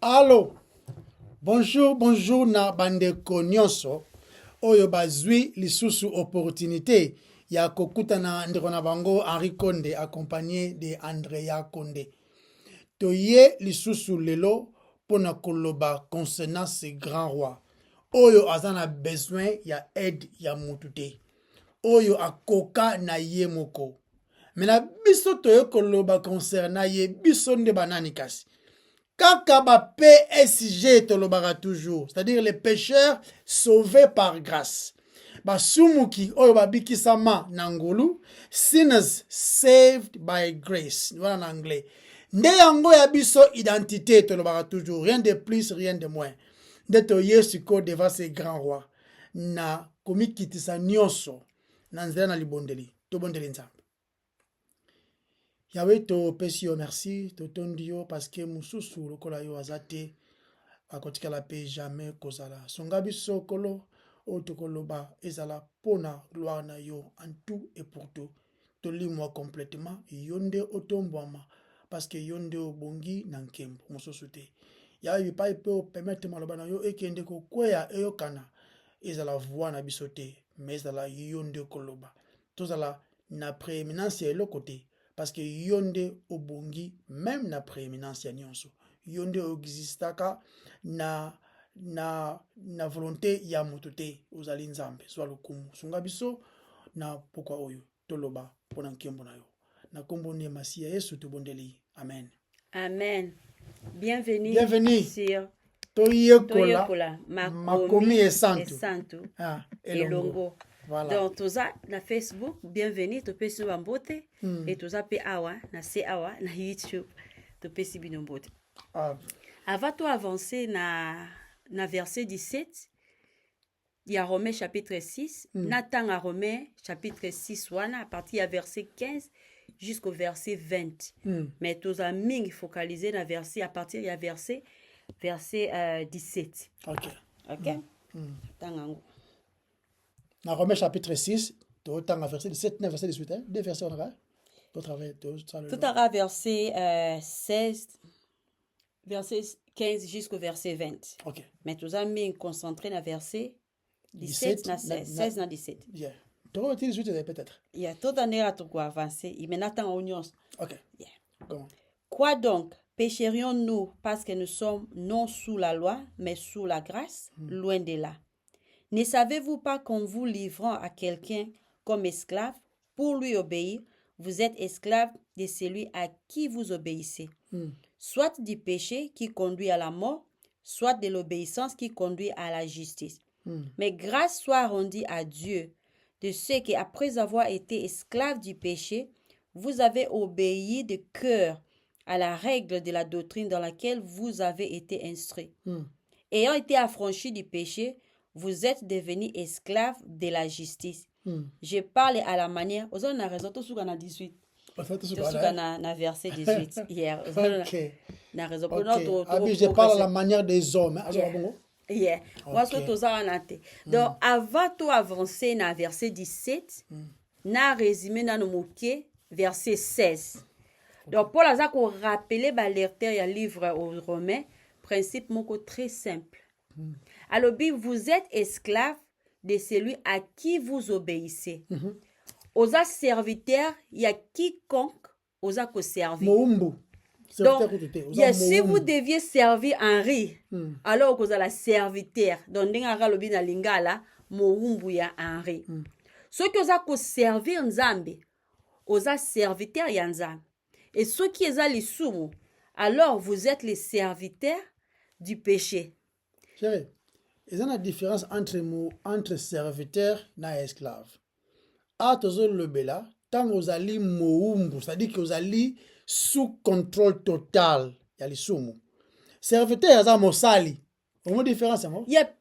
Allô, bonjour na bandeko nyonso oyo bazwi lisusu opportunité ya kokutana ndeko na bango Henri Konde accompagné de Andrea Konde. Toye lisusu lelo pona koloba concernant ce grand roi. Oyo azana besoin ya aide ya mutu te. Oyo akoka na ye moko. Mena biso toye koloba concernant ye biso nde banani kasi. Kaka ba PSG tolobaka toujours, c'est-à-dire les pécheurs sauvés par grâce. Basumuki oyo babikisama nangulu, sinners saved by grace. Voilà en anglais. Nde yango ya biso identité tolobaka toujours, rien de plus, rien de moins. Nde toye siko devant ces grands rois. Na komikitisa nyonso na nzela na libondeli, tobondeli nzambe. Yahweh to pesi yo merci, to tondi yo parce que mususu lokola yo azate akotika la paix jamais kozala. Songa biso kolo o tokoloba ezala pona gloire na yo en tout et pour tout. Tolimwa complètement yonde otombwama parce que yonde obongi na nkembo mususu te. Yahweh pa ipe permettre maloba na yo ekende ko kweya eyokana ezala voix na biso te, mais ezala yonde koloba. Tozala na prééminence eloko te. Parce que yonde obongi même na prééminence ya nyonso. Yonde existaka na volonté ya moto te ozali nzambe soit lokumu. Sunga biso na pokwa oyo toloba pona nkembo na yo. Na kombo ne masiya Yesu tobondeli. Amen. Amen. Bienvenue. Bienvenue. Sur Toyekola makomi esantu. Elongo. Voilà. Donc, toza na Facebook, bienvenue, to pesi bambote, et toza pe awa, na se awa, na YouTube, to pesi binombote. Avant to avancer na verset 17, il y a Romains chapitre 6, Nathan à Romains chapitre 6, wana, à partir du verset 15 jusqu'au verset 20. Mais toza ming focalisé na verset, à partir du verset 17. Ok. Tangango. Dans Romains chapitre 6, tout le verset 17, verset 18, deux versets on a. Tout à verset 16, verset 15 jusqu'au verset 20. Ok. Mais tout ça mis concentré dans verset 17 na 16 na 17. Yeah. Tu vas 18 peut-être. Il y a tout un à tout quoi avancer. Il mène à oignons. Ok. Yeah. Comment? Quoi donc? Pécherions-nous parce que nous sommes non sous la loi, mais sous la grâce? Loin de là. Ne savez-vous pas qu'en vous livrant à quelqu'un comme esclave, pour lui obéir, vous êtes esclave de celui à qui vous obéissez, soit du péché qui conduit à la mort, soit de l'obéissance qui conduit à la justice. Mais grâce soit rendue à Dieu de ceux qui, après avoir été esclaves du péché, vous avez obéi de cœur à la règle de la doctrine dans laquelle vous avez été instruits. Ayant été affranchis du péché, vous êtes devenus esclaves de la justice. Je parle à la manière. Vous avez raison, tout ce qu'on a 18. Tout ce qu'on a verset 18 hier. Ok. Je parle à la manière des hommes. Yeah. Donc, avant tout avancer dans verset 17, na résumé dans nos verset 16. Donc, pour la qu'on rappelle le lecteur il livre aux Romains, principe moko très simple. Alors, vous êtes esclave de celui à qui vous obéissez. Aux serviteurs, il y a quiconque osa ko servir. Donc, si vous deviez servir Henri, alors que vous avez serviteur. Donc, ndengara lobi na lingala moumbu ya Henri. Ceux qui osa ko servir Nzambe, osa serviteur ya Nzambe. Et ceux qui osa les sumo, alors vous êtes les serviteurs du péché. Chérie, il y a une différence entre serviteur et esclave. A toujours le bela, tant que vous allez moumbu, c'est-à-dire que vous allez sous contrôle total. Il y a les sumo. Serviteur, c'est mosali. Au moins différence, non? Yep.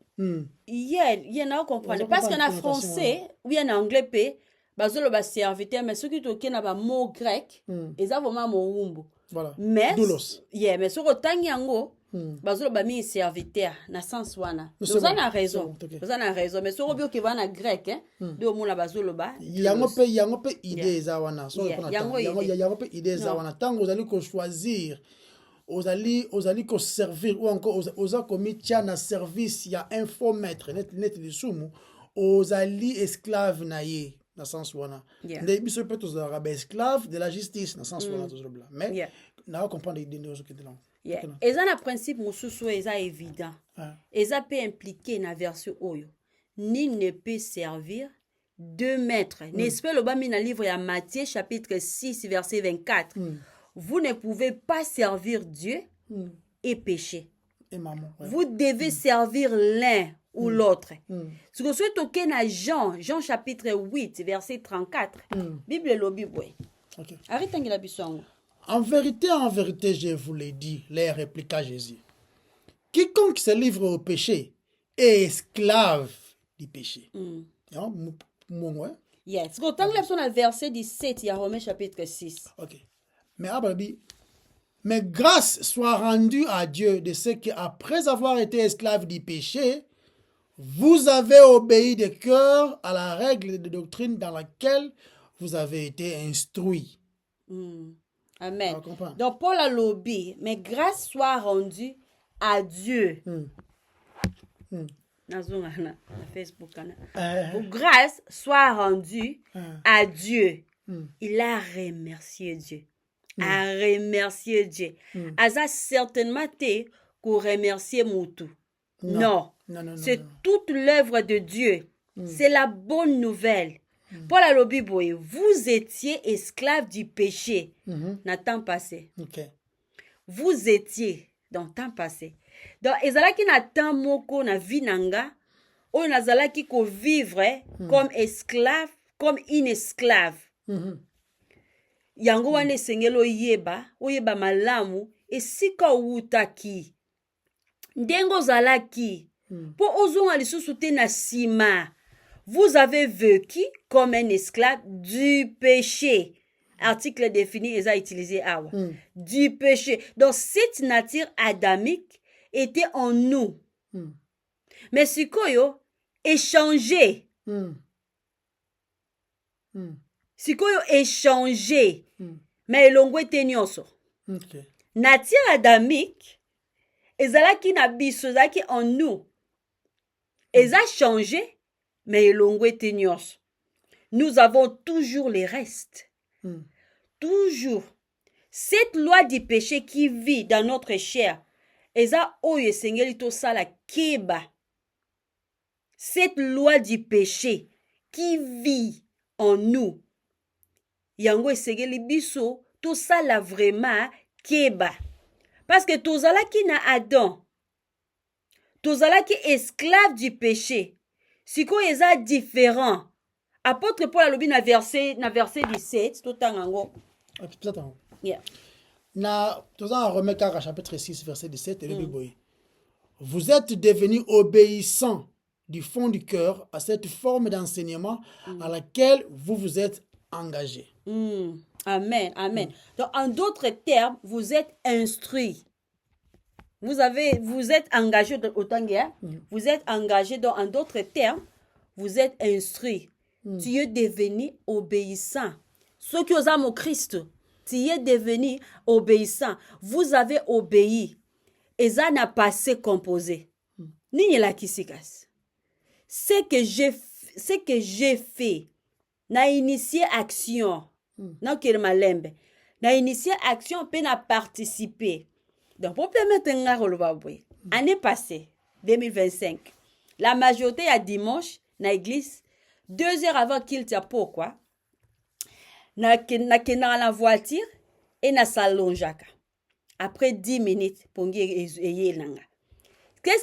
Il y en a comprendre. Parce qu'en français, ou en anglais, bazolo ba serviteur, mais ceux qui toquent na ba mot grec, ils ont vraiment moumbu. Voilà. Mais, doulos. Mais sur le temps yango, bazolo ba mi serviteur na sens wana. Vous avez raison. Vous avez raison. Mais sur le bio qui va na grec, de au moins bazolo ba. Yango pe idée za wana. Yango pe idée za wana. Tant vous allez choisir ozali servir ou encore oza komi tia na service ya un faux maître net lisumu ozali esclave na ye na sens wana Yeah. nde biso pe tozalaka ba esclave de la justice na sens wana tozoloba mais Yeah. na comprendre idée ozokende lango. Yeah. Eza na principe mosusu eza évident. Eza peut impliquer na verset oyo. Nul ne peut servir deux maîtres. N'est-ce pas le bas na livre ya Matthieu chapitre 6 verset 24. Vous ne pouvez pas servir Dieu et pécher. Et maman, ouais. Vous devez servir l'un ou l'autre. Ce que soit toqué na Jean chapitre 8 verset 34. Bible lobi boy. OK. Arrête ngila bisongo. En vérité, je vous l'ai dit, les répliqua Jésus. Quiconque se livre au péché est esclave du péché. Yes. Quand on lève le verset 17, il y a Romains chapitre 6. OK. Mais grâce soit rendue à Dieu de ce qu'après avoir été esclave du péché, vous avez obéi de cœur à la règle de doctrine dans laquelle vous avez été instruit. Amen. Donc Paul a lobby, mais grâce soit rendue à Dieu. Facebook. Grâce soit rendue à Dieu. Il a remercié Dieu. A remercié Dieu. Asa certainement te pour remercier Moutou. Non. C'est toute l'œuvre de Dieu. C'est la bonne nouvelle. Paul a lobby boy, vous étiez esclaves du péché dans le temps passé. Okay. Vous étiez dans le temps passé. Donc, ezalaki na temps moko na vie nanga, oyo nazalaki ko vivre comme esclave, comme une esclave. Yango wane sengelo oyeba malamu, esika outaki. Ndengo zalaki, po ozonga lisusu te na sima. Vous avez vécu comme un esclave du péché. Article défini, ils ont utilisé awa. Du péché. Donc, cette nature adamique était en nous. Mais si koyo échangé. Si koyo échangé. Mais elongwe tenyoso. Nature adamique, ezalaki na biso, ezalaki en nous. Eza changé. Mais elongwe tenyoso. Nous avons toujours les restes. Toujours. Cette loi du péché qui vit dans notre chair, eza oyo sengeli to sala keba. Cette loi du péché qui vit en nous, yango sengeli biso to sala vraiment keba. Parce que tozalaki na Adam, tozalaki esclave du péché. Siko eza différent. Apôtre Paul alobi na verset 17 tout tango. Yeah. Na toza Romains chapitre 6 verset 17 et vous êtes devenus obéissants du fond du cœur à cette forme d'enseignement à laquelle vous vous êtes engagés. Amen, amen. Donc en d'autres termes, vous êtes instruits. Vous êtes engagé au Tanguia. Vous êtes engagé donc en d'autres termes, vous êtes instruits. Tu es devenu obéissant. Ceux qui ont au Christ, tu es devenu obéissant. Vous avez obéi. Et ça n'a pas se composé. Ni la kisikas. Ce que j'ai fait, n'a initié action. Non qu'il malembe. N'a initié action, peut n'a participé. Donc, pour permettre un rôle, année passée, 2025, la majorité à dimanche, dans l'église, 2 heures avant qu'il t'a pourquoi, na la voiture et na salon jaka. Après 10 minutes, pour qu'est-ce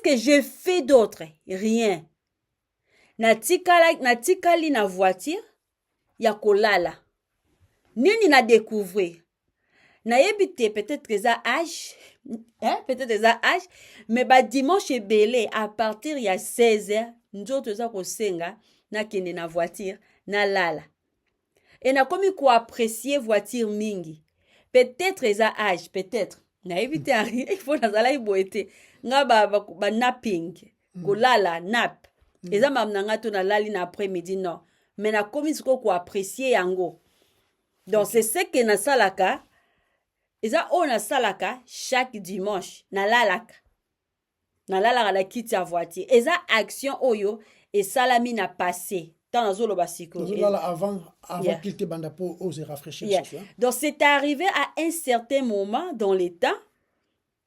que j'ai fait d'autre? Rien. Na tikali na voiture, ya kolala. Nini na découvrir? Na yebite peut-être que ça âge, peut-être ça âge, mais ba dimanche belé à partir il y a 16h, njoto za ko senga na kende na voiture na lala. Et na komi ko apprécier voiture mingi. Peut-être ça âge, peut-être. Na yebite il faut na zala iboete nga ba napping, ko lala nap. Eza mamnanga to na lali na après-midi non. Mais na komi ko apprécier yango. Donc c'est ce que na salaka eza oyo nasalaka chaque dimanche nalalaka na kiti ya voiture eza action oyo esalami na passé tant nazoloba sikoyo avant Yeah. qu'il te banda pour oser rafraîchir Yeah. ce soir. Donc c'est arrivé à un certain moment dans le temps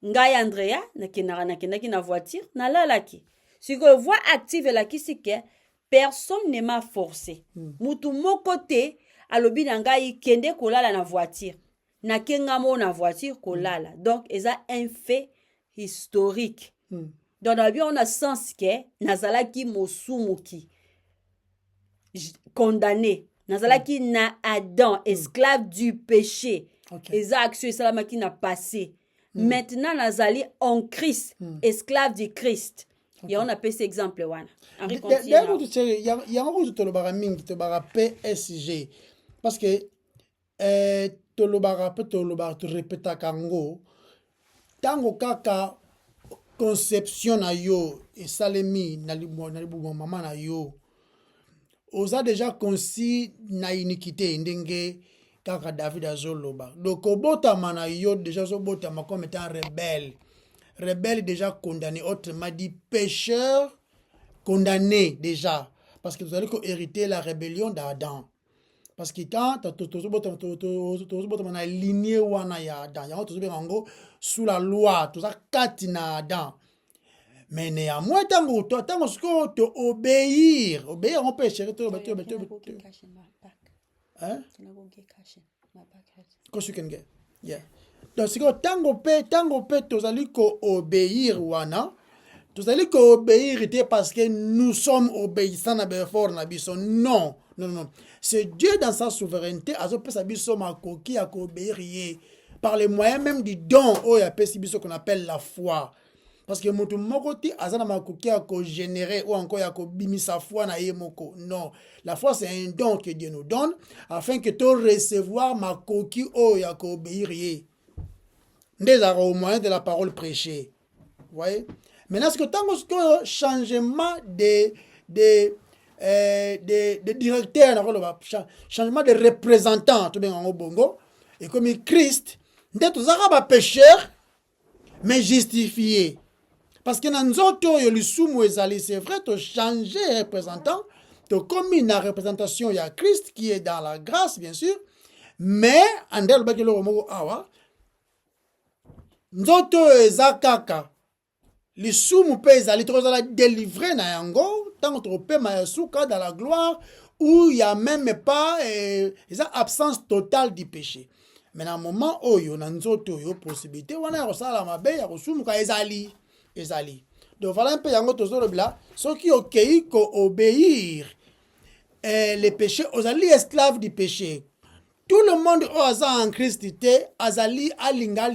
ngai Andrea nakendaki na voiture nalalaki sikoyo voix active elakisi ke personne ne m'a forcé mutu moko te alobi na ngai kende kolala na voiture nakengamo na voiture kolala donc eza un fait historique donc na bien on a sens ke nazalaki mosumuki condamné nazalaki na Adam esclave du péché Okay. eza action esalamaki na passé maintenant nazali en Christ esclave du Christ et on appelle cet exemple wana Henri continue D'ailleurs, il y a un peu de tolobara mingi, tolobara PSG. Parce que tolobara tu répéta kango, tango kaka conception na yo, et salemi, na libu maman na yo, oza déjà concis na iniquité, ndenge kaka David azoloba. Donc, obotama na yo, déjà obotama comme étant rebelle. Rebelle déjà condamné, autrement dit pécheur, condamné déjà. Parce que vous allez hériter la rébellion d'Adam. Parce que quand tu as lignée wana ya Adam, tu as sous la loi, tu as katina Adam. Mais néanmoins, tant que tu obéir, on peut chérir, tu hein? Yeah. Donc, c'est que tango pe tozali ko obéir wana, tozali ko obéir parce que nous sommes obéissants na befort na biso. Non. C'est Dieu dans sa souveraineté, azo pe sa biso makoki ya ko obéir yé par les moyens même du don oyo ya pe si biso qu'on appelle la foi. Parce que mutu moko ti azana makoki ya ko générer ou encore ya ko bimisa foi na ye moko. Non, la foi c'est un don que Dieu nous donne afin que tu recevoir makoki oyo ya ko obéir yé. Déjà au moyen de la parole prêchée. Vous voyez? Maintenant, ce que tant que changement de directeur, changement de représentant, tout bien en bongo, et comme Christ, d'être aux pécheurs, mais justifié. Parce que dans nous autres, c'est vrai, tu changer représentant, tu comme une représentation, il y a Christ qui est dans la grâce, bien sûr, mais en dehors de awa, nzoto eza kaka lisumu mpe ezali tokozala délivré na yango ntango tokopema ya suka dans la gloire où il y a même pas eza absence totale du péché. Mais na moment oyo na nzoto oyo possibilité wana ya kosala mabe ya kosumuka ezali donc voilà un peu yango tozolobela soki okei ko obéir les péchés ozali esclave du péché. Tout le monde en Christ azali alinga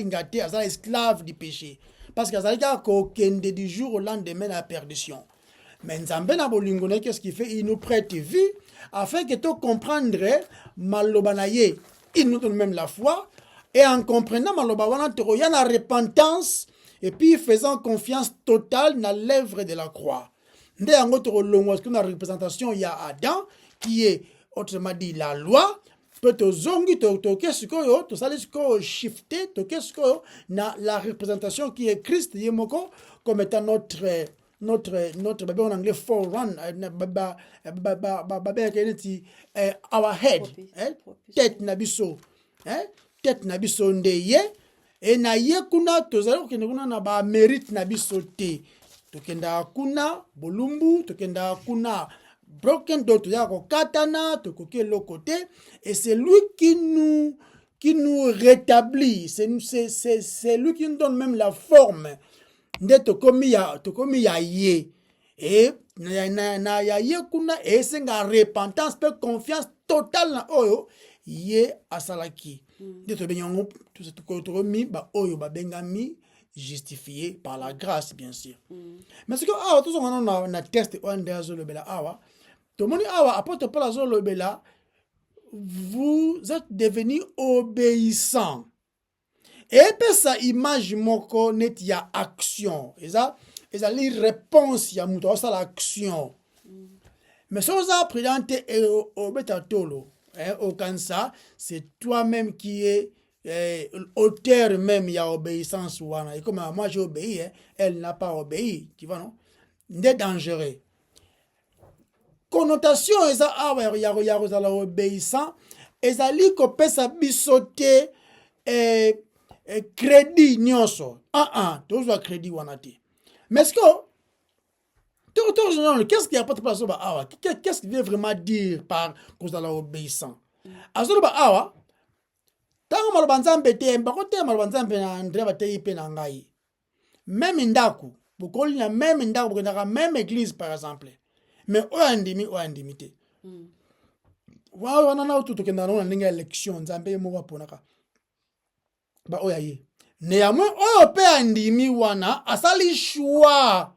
azali esclave du péché. Parce que azali kende du jour au lendemain la perdition. Mais Nzambe na bolingo na qu'est-ce qu'il fait? Il nous prête vie afin que tu comprendre maloba na ye. Il nous donne même la foi et en comprenant maloba wana to ya na repentance et puis faisant confiance totale dans l'œuvre de la croix. Nde yango to longwa que na représentation ya Adam qui est autrement dit la loi. To zongi to kesiko to salisiko shifter to kesiko na la représentation qui est Christ yemoko comme étant notre babé en anglais forerunner babé keneti our head tête na biso tête na biso ndeye et na ye kuna to zalo kende kuna na ba mérite na biso te to kenda kuna bolumbu to kenda kuna broken d'autres yako katana to koke le côté et c'est lui qui nous rétablit c'est lui qui nous donne même la forme nde to komi ya ye et na ya ye kuna et senga repentance pe confiance totale na oyo ye asalaki nde to benyango to mi ba oyo ba bengami justifié par la grâce bien sûr mais ce que awa tout on na texte on ndazo le bela awa to moni awa apôtre Paul azolo bela vous êtes devenus obéissants et puis ça image moko net ya action eza li réponse ya muto ça l'action mais ça vous a présenté au betatolo au cancer c'est toi-même qui est auteur même, il y a obéissance. Et comme moi j'ai obéi, hein, elle n'a pas obéi. Tu vois, non? C'est dangereux. Connotation, il y a l'obéissant. Ezali kopesa bisote crédit nyonso. Toujours crédit wanati. Mais est-ce que qu'est-ce qu'il y a pas de place qu'est-ce qu'il veut vraiment dire par cause de l'obéissant? Azolo ba awa tango maloba nzambe te mbako te maloba nzambe na André batei pe na ngai. Même ndaku, bokoli na même ndaku bokendaka même église par exemple. Mais oyo te. Wana na utokenda na ndenge élection nzambe mo baponaka. Ba oya ye. Néanmoins oyo pe andimi wana asali choix.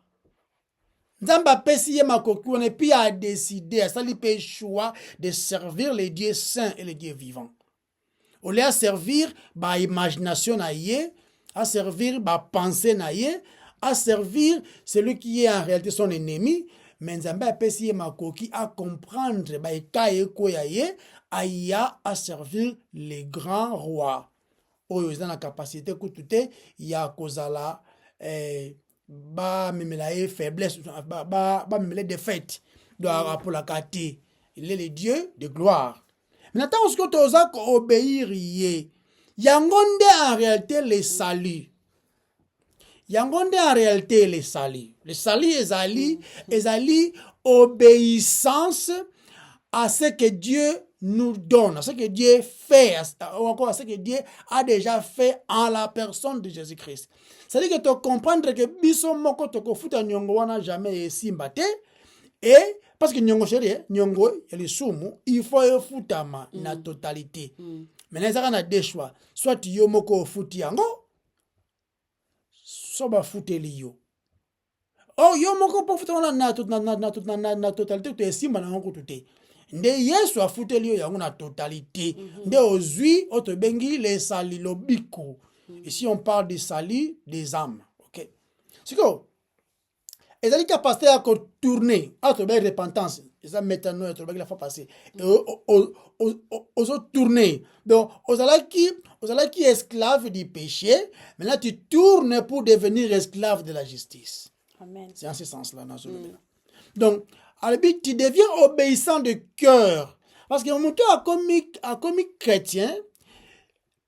Nzamba pesi ye makoki wana puis a décidé asali pe choix de servir les dieux saints et les dieux vivants. Au lieu de servir ba imagination na ye, à servir ba pensée na ye, à servir celui qui est en réalité son ennemi, mais nzamba apesi ye makoki à comprendre ba ekaye koya ye, aya à servir les grands rois. Oyo ezana capacité kutute ya kozala ba memela ye faiblesse ba memela défaite doit pour la kati. Il est le Dieu de gloire. Maintenant, ce que tu as obéir y yangonde en réalité le salut. Yangonde en réalité le salut. Le salut ezali obéissance à ce que Dieu nous donne, à ce que Dieu fait, ou encore à ce que Dieu a déjà fait en la personne de Jésus-Christ. C'est-à-dire que tu comprends que biso moko toko futa nyongo wana jamais simbate et parce que nyongo chéri, nyongo il est sumu, il faut futama na totalité. Maintenant ça a deux choix, soit yo moko futi yango, soit ba futeli yo. Oh yo moko po futama na totalité to simba na ngo tuté. Nde Yesu afuteli yo yango na totalité. Nde ozui otobengi les salilo biko. Ici on parle des salis des âmes. OK. C'est quoi? Et ça dit capacité à tourner, à trouver repentance. Et ça maintenant à trouver la fois passée. Aux tourner. Donc aux allez qui esclave du péché, maintenant tu tournes pour devenir esclave de la justice. Amen. C'est en ce sens-là dans ce domaine. Donc tu deviens obéissant de cœur. Parce que mon tour a commis chrétien,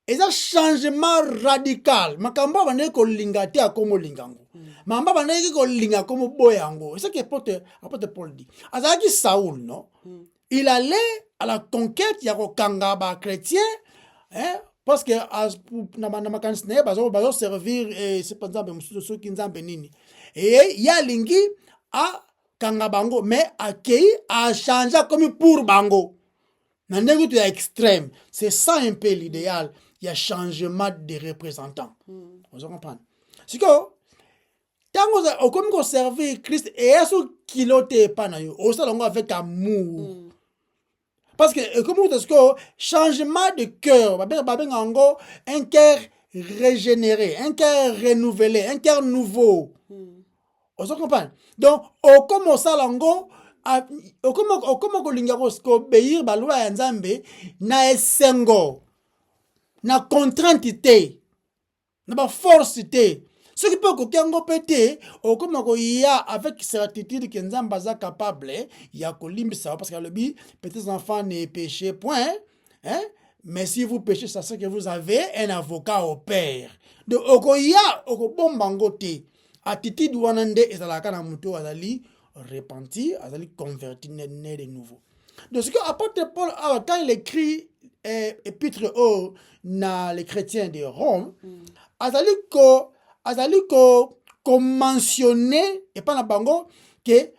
et ça changement radical. Makamba bande ko lingate a comme lingango. Mamba bande ko linga comme boyango. C'est ce que apôtre Paul dit. Azaki Saoul, non? Il allait à la conquête, il y a kangaba chrétien, hein? Parce que na makansne bazo servir c'est par exemple ceux qui nzambe nini. Et il y a lingi a kangabango mais accueilli a changé comme pour bango. Maintenant tu es extrême. C'est ça un peu l'idéal. Il y a changement de représentants. Vous comprenez? C'est que tant comme qu'on servir Christ et est-ce qu'il n'était pas na yo, au salon avec amour. Parce que comme est-ce que changement de cœur, un cœur régénéré, un cœur renouvelé, un cœur nouveau. Vous comprenez? Donc au comme salango comme kolinga ko obéir ba loi ya Nzambe na esengo na contrainte te na ba force te ce qui peut kokiango pété au comme ko ya avec certitude que Nzambe est capable ya kolimbisa parce que le bi petits enfants ne péchez point hein, mais si vous péchez ça c'est que vous avez un avocat au Père de okoya okobombango te attitude wanande ezalaka na muto azali repenti, azali converti né de nouveau. Donc ce que apôtre Paul quand il écrit épître na les chrétiens de Rome, azali ko mentionner et pas na bango que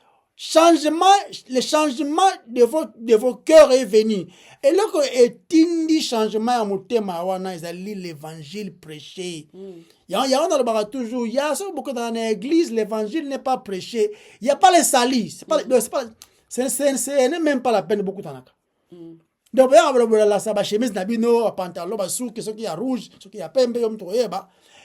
le changement de vos cœurs est venu. Et là que etindi changement à motema wana ezali l'évangile prêché. Il y a toujours, il y a beaucoup dans l'église, l'évangile n'est pas prêché. Il n'y a pas les salis. Ce n'est même pas la peine de beaucoup d'en donc, la chemise, le pantalon, ce qui est rouge, ce qui est pembe, il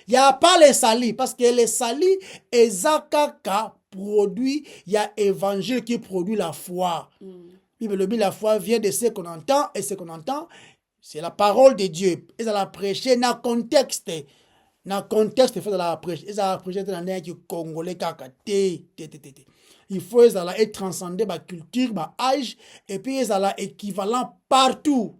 n'y a pas les salis. Parce que les salis, ezakaka produit, il y a évangile qui produit la foi. La foi vient de ce qu'on entend, et ce qu'on entend, c'est la parole de Dieu. Ils allaient prêcher dans le contexte. Dans le contexte, il faut la prêcher. Ils allaient prêcher dans le congolais. Il faut être transcendé par culture, par âge, et puis ils allaient équivalent partout.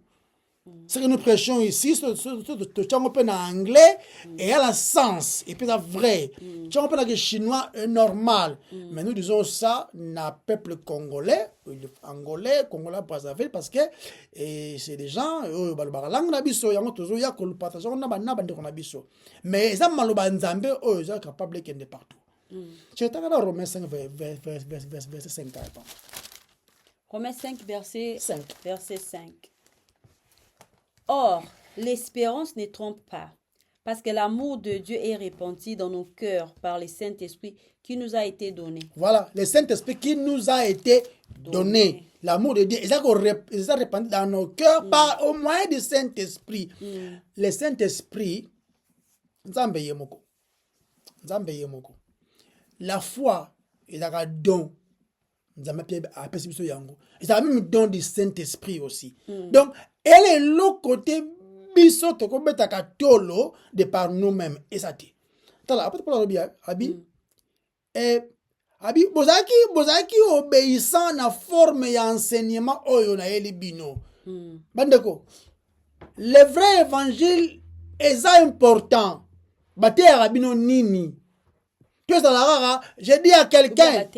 Ce que nous prêchons ici, c'est un peu en anglais et à la sens, et puis c'est vrai. Tu as un peu le chinois normal. Mais nous disons ça dans le peuple congolais, angolais, congolais, parce que c'est des gens, mais ils sont capables de partout. C'est dans Romains 5, verset 5. Romains 5, verset 5. 5. Or, l'espérance ne trompe pas, parce que l'amour de Dieu est répandu dans nos cœurs par le Saint-Esprit qui nous a été donné. Voilà, le Saint-Esprit qui nous a été donné. L'amour de Dieu, il a répandu dans nos cœurs par au moyen du Saint-Esprit. Le Saint-Esprit, Nzambe yemoko. La foi, il a un don. Il a même un don du Saint-Esprit aussi. Donc, elle est l'autre côté biso to ko betaka tolo de par nous-mêmes et ça dit. Tala après pour bien abi abi bozaki obéissant na forme ya enseignement oyo na eli bino. Bandeko. Le vrai évangile est important. Bate rabino nini. J'ai dit à quelqu'un,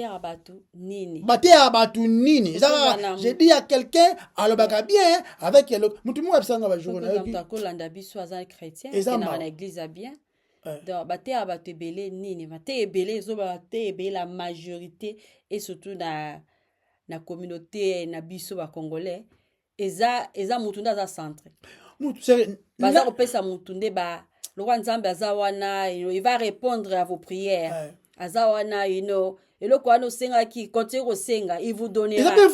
j'ai dit à quelqu'un, alors bien, avec le la majorité et surtout dans la communauté na biso ba congolais eza mutunda za centre baza kopesa mutunde ba le roi Nzambe azawana, il va répondre à vos prières. Azawana, et le quoi no senga qui continue au senga, il vous donnera. Il s'appelle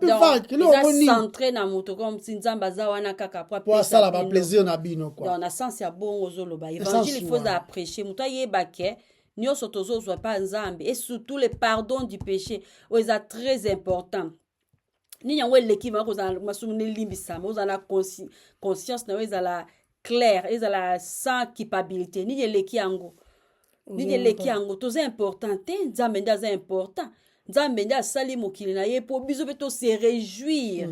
vague. Il est centré dans moto comme si Nzambe azawana kaka pour ça la plaisir na bino quoi. Dans la sens ya bon ozoloba. Évangile il faut prêcher. Muto yeba ke nyo sotozo soit pas Nzambe et surtout le pardon du péché, c'est très important. Ni yango l'équipe ko za masumune limbisa, mo za la conscience na za la clair, ils ont la sans culpabilité, ni les qui ango. Ni les qui ango, tout c'est important, Nzambe c'est important. Nzambe nda sali mokili na ye po biso beto se réjouir.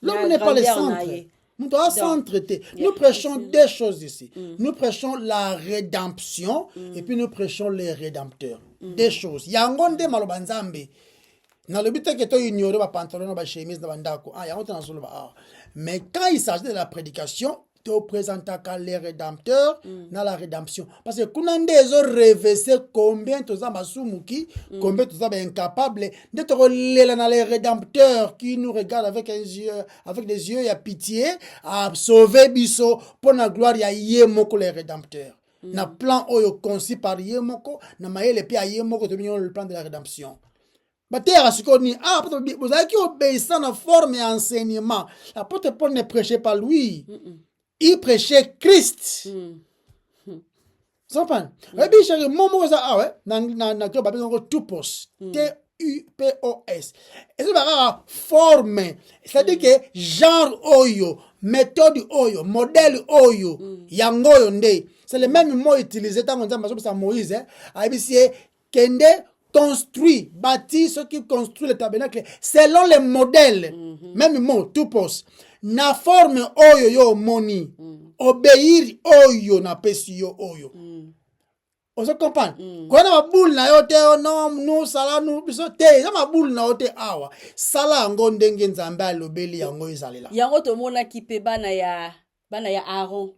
L'homme n'est pas le centre. Nous devons centre. Nous prêchons deux choses ici. Nous prêchons la rédemption et puis nous prêchons les rédempteurs. Deux choses. Yangonde maloba Nzambe. Na le but que tu ignores ba pantalon ba chemise na bandako. Yango na solo ba. Mais quand il s'agit de la prédication, te présenta les rédempteurs dans la rédemption. Parce que quand on a rêvé combien tu as masumuki, combien tu as incapable de te relayer dans les rédempteurs qui nous regardent avec des yeux et pitié, à sauver biso pour la gloire ya yemoko les rédempteurs. Na plan oyo conçu par yemoko, na maele pi yemoko te le plan de la rédemption. Batera sikoni vous avez qui obéissant à forme et enseignement. L'apôtre Paul ne prêchait pas lui. Il prêchait Christ. Comprends? Et puis chérie, momo ça ouais, na que babé tupos. T-U-P-O-S. Et ça forme, c'est-à-dire que genre oyo, méthode oyo, modèle oyo, yango yonde. C'est le même mot utilisé dans Moïse, c'est kende construit, bâti, ceux qui construisent le tabernacle selon les modèles. Même mot, tupos. Na forme oyo yo moni. Obéir oyo na pesi yo oyo. On se comprend? Quand on a boule na yote non nous sala nous biso te ça ma boule na yote awa. Sala ngo ndenge Nzambe alobeli yango izalela. Yango to mona ki pe bana ya Aaron.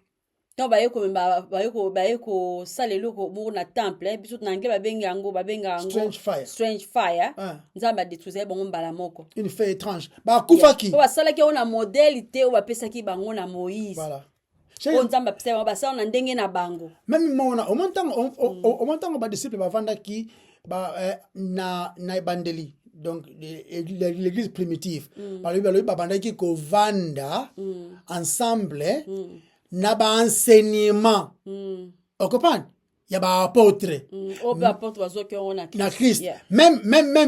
Donc bayeko salelo ko mo na temple biso na anglais babenga yango strange fire Nzambe détruisait bon mbala moko une fée étrange ba kufaki ba sala ki ona modélité o ba pesa ki bango na Moïse voilà on Nzambe pesa ba sala na ndenge na bango même mona au montant ba disciple ba vanda ki ba na bandeli donc l'église primitive par le ba banda ki ko vanda ensemble na ba enseignement. On comprend? Il y a ba apôtre. O ba apôtre bazo que on a na Christ. Même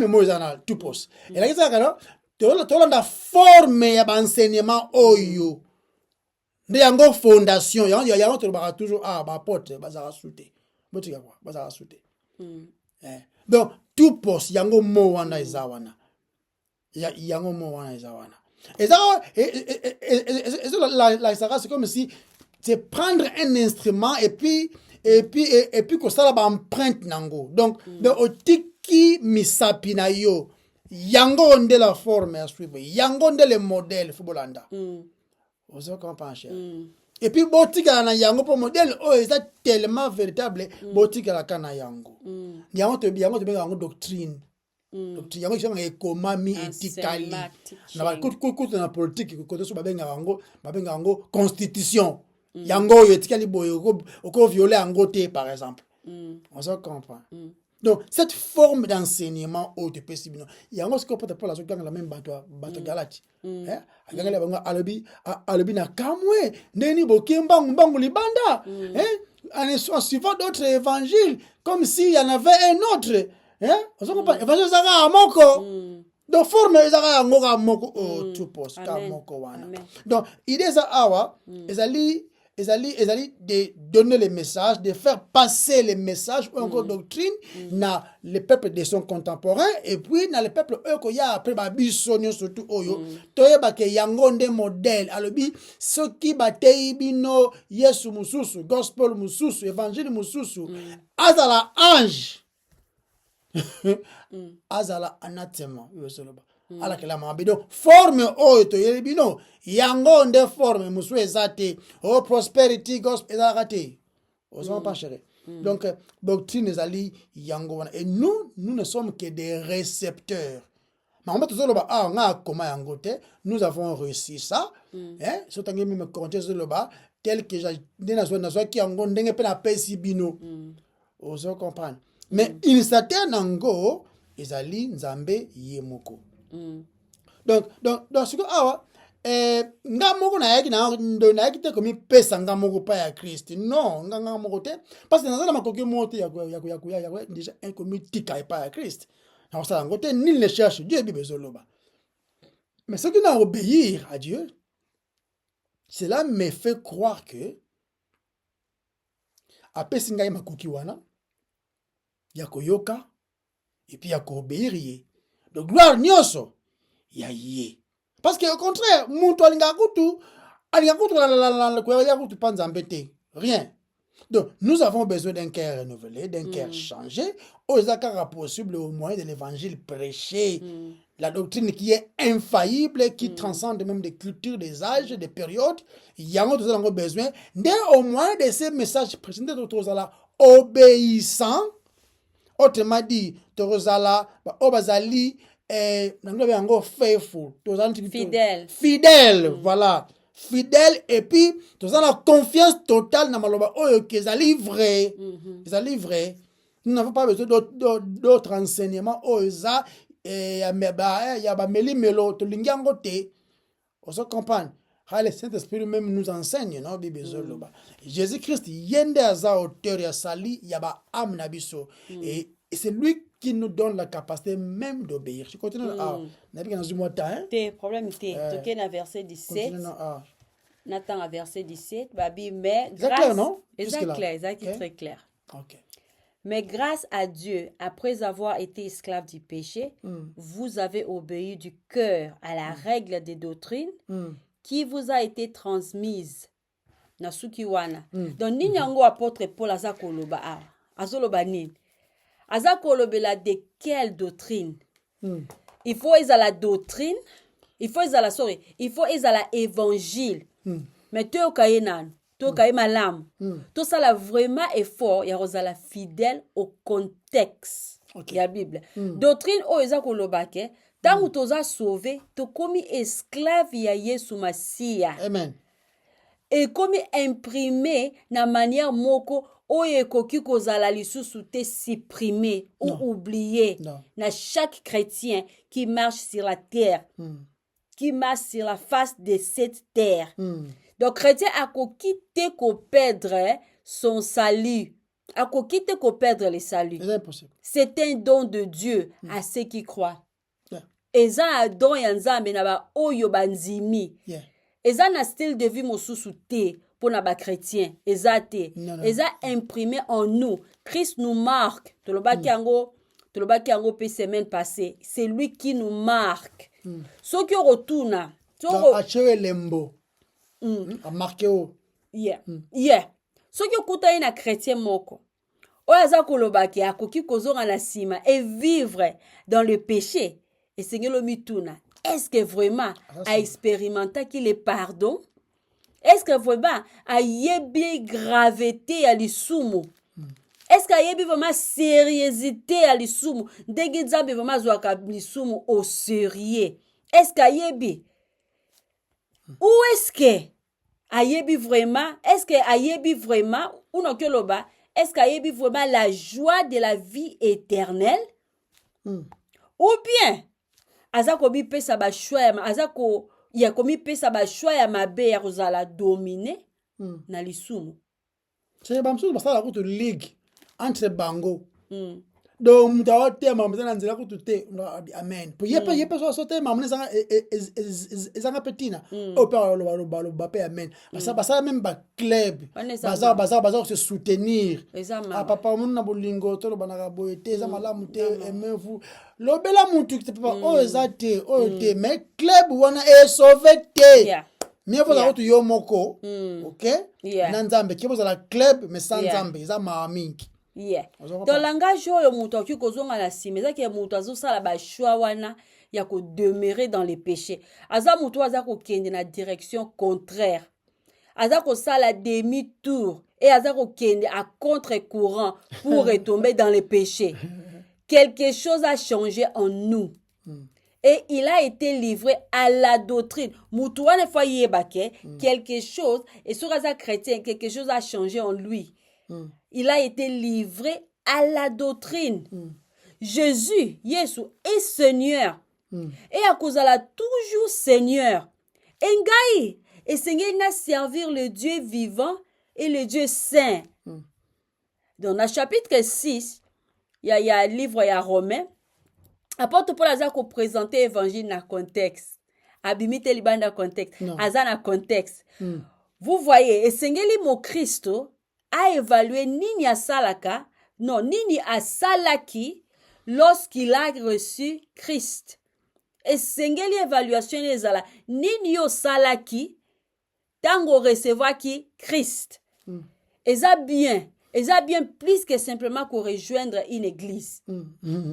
Moïse na tout pose. Et là ça alors, to la forme ya ba enseignement oyo. nde yango fondation yango tolobaka toujours bapote bazala sute botika kwa bazala sute donc tout poste yango mo wana eza wana yango mo wana eza wana la c'est comme si c'est prendre un instrument et puis que ça la empreinte nango donc otiki misapi na yo yango nde la forme à suivre yango nde le modèle fubolanda ozo comprendre et puis botika na yango pour modèle est tellement véritable botika la kana yango yango to benga yango doctrine doctrine yango kisanga ekomami etikali na ba kutu na politique ko so babenga yango constitution yango etikali boyo ko violer yango te par exemple on se comprend donc cette forme d'enseignement au de possible yango ce qu'on peut appeler la sokanga la même bato galati agangala bango alobi na kamwe ndeni bokemba mbangu libanda en suivant d'autres évangiles comme s'il y en avait un autre on se comprend évangile zaka amoko donc forme zaka yango ka moko tout poste ka moko wana donc idée ça awa ezali de donner les messages, de faire passer les messages ou encore doctrine dans les peuples de son contemporain et puis dans les peuples eux y a après babisonio surtout oyo toyeba ke yango nde modèle alobi soki batei bino Yesu mususu gospel mususu évangile mususu azala ange azala anathema yosoloba ala kala mabido forme oyo to yelibino yango nde forme musu ezate prosperity gospel ezate osoma pas chéri donc doctrine ezali yango wana et nous ne sommes que des récepteurs mais tozoloba nga koma yango te nous avons réussi ça sotangi me compter zoloba tel que na ki yango ndenge pe na pesi bino oso comprendre mais il s'attend nango ezali nzambe yemoko donc ce que awa nga moko na yaki te komi pesa nga moko pa ya Christ non nga moko te parce que nazala makoki mote ya déjà un komi tika pa ya Christ na ça ngo te nul ne cherche Dieu bible zoloba mais ce qui n'a obéir à Dieu cela me fait croire que apesi ngai makoki wana ya koyoka et puis ya ko obéir ye de gloire nyoso ya ye parce que au contraire muntu alinga kutu la kutu panza mbete rien donc nous avons besoin d'un cœur renouvelé d'un cœur changé aux accords possible au moyen de l'évangile prêché la doctrine qui est infaillible qui transcende même des cultures des âges des périodes il y a besoin au moins de ces messages présentés d'autres là obéissant autrement dit torozala obazali faithful fidèle voilà fidèle et puis tozala confiance totale na maloba oyo kezali vrai nous n'avons pas besoin d'autres enseignements oza ya ba melimelo to lingango te on se comprend. Le Saint-Esprit même nous enseigne, non, Jésus-Christ, yende aza auteur ya sali yaba am nabiso et c'est lui qui nous donne la capacité même d'obéir. Je continue Tes problèmes étaient toqué dans verset 17. Nathan à verset 17, babi mais grâce clair, non? Très clair. OK. Mais grâce à Dieu, après avoir été esclave du péché, vous avez obéi du cœur à la règle des doctrines qui vous a été transmise na sukiwana. Donc nini yango apôtre Paul azakoloba azoloba nini azakolobela de quelle doctrine il faut la doctrine il faut la évangile mais to kayenan to kayemalam to sala vraiment effort ya rozala fidèle au contexte ya Bible doctrine o ezakoloba ke tangu toza sauvé tokomi esclave ya Yesu Masia amen et comme imprimé na manière moko oyo ekoki kozala lisusu te supprimé ou oublié na chaque chrétien qui marche sur la terre qui marche sur la face de cette terre donc chrétien akoki te ko perdre son salut akoki te ko perdre le salut c'est un don de Dieu à ceux qui croient eza don ya nzambe na ba oyo banzimi eza na style de vie mosusu te pour na ba chrétien eza te eza imprimé en nous. Christ nous marque tolobaki yango pe semaine passée, c'est lui qui nous marque. Soki retourna achewe lembo a marqué o soki okutai na chrétien moko oyo aza kolobaki akoki kozonga na nsima et vivre dans le péché esengeli mituna est-ce que vraiment a expérimentaki le pardon? Est-ce que vraiment ayebi gravité ya lisumu? Est-ce qu'il y a vraiment sérieuxité à l'isumu? Ndenge nzambe vraiment azwaka l'isumu au sérieux. Est-ce qu'il y a ou est-ce que ayebi vraiment? Est-ce que ayebi vraiment ou non que loba? Est-ce qu'il y a vraiment la joie de la vie éternelle? Ou bien azako bi pesa ba choix azako ya komi pesa ba choix ya mabe ya kozala dominer na l'isumu. C'est pas sûr parce que la route ligue entre bango donc mutawa tema mzana nzela kutute amen pour yepe so tema mneza ezanga petina opera lo bape amen basa même ba club baza se soutenir papa muna bolingo to lo banaka boete eza malamu te emevu lobela muntu te papa o ezate o te mais club wana e sauvé te mieux vaut la yo moko OK na nzambe ki boza la club mais sans nzambe eza maamingi. Dans le langage oyo mutu oki kozonga na sima eza ke mutu azosala ba choix wana ya ko demeurer dans les péchés aza mutu aza ko kende na direction contraire aza ko sala demi-tour et aza ko kende à contre-courant pour retomber dans les péchés. Quelque chose a changé en nous. Et il a été livré à la doctrine. Mutu wana fa yebake quelque chose et sur aza chrétien quelque chose a changé en lui. Il a été livré à la doctrine. Jésus, Yesu, est Seigneur. Et à cause de la toujours Seigneur. Engai, et Seigneur n'a servir le Dieu vivant et le Dieu saint. Dans le chapitre 6, il y a un livre, il y a Romain. Apôtre Paul a présenté l'évangile dans le contexte. Abimite liban dans le contexte. Aza dans le contexte. Vous voyez, et Seigneur mon Christ a évalué nini asalaka, non, nini asalaki lorsqu'il a reçu Christ. Et sengeli évaluation ezala nini yo salaki tango recevoir qui Christ. Eza bien plus que simplement qu'on rejoindre une église.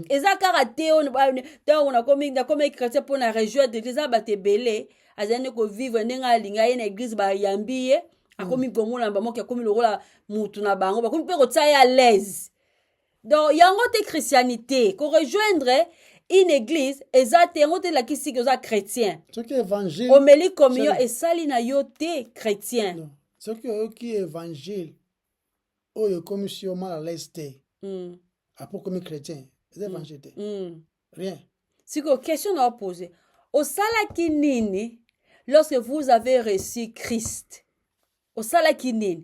Eza karaté on a comme chrétien pour na rejoindre l'église abate belé azane ko vivre ndenga linga une église ba yambiye akomi gomola mbamoki akomi lokola mutu na bango bakomi pe kotsaya à l'aise. Donc yango te christianité ko rejoindre une église ezate yango te la kisi que za chrétien. Ce qui évangile omeli communion et sali na yo te chrétien. Ce qui évangile oyo commission mal à l'aise te. Après comme chrétien, c'est évangile te. Rien. Si que question à poser. Au salaki nini lorsque vous avez reçu Christ. Au salaki nini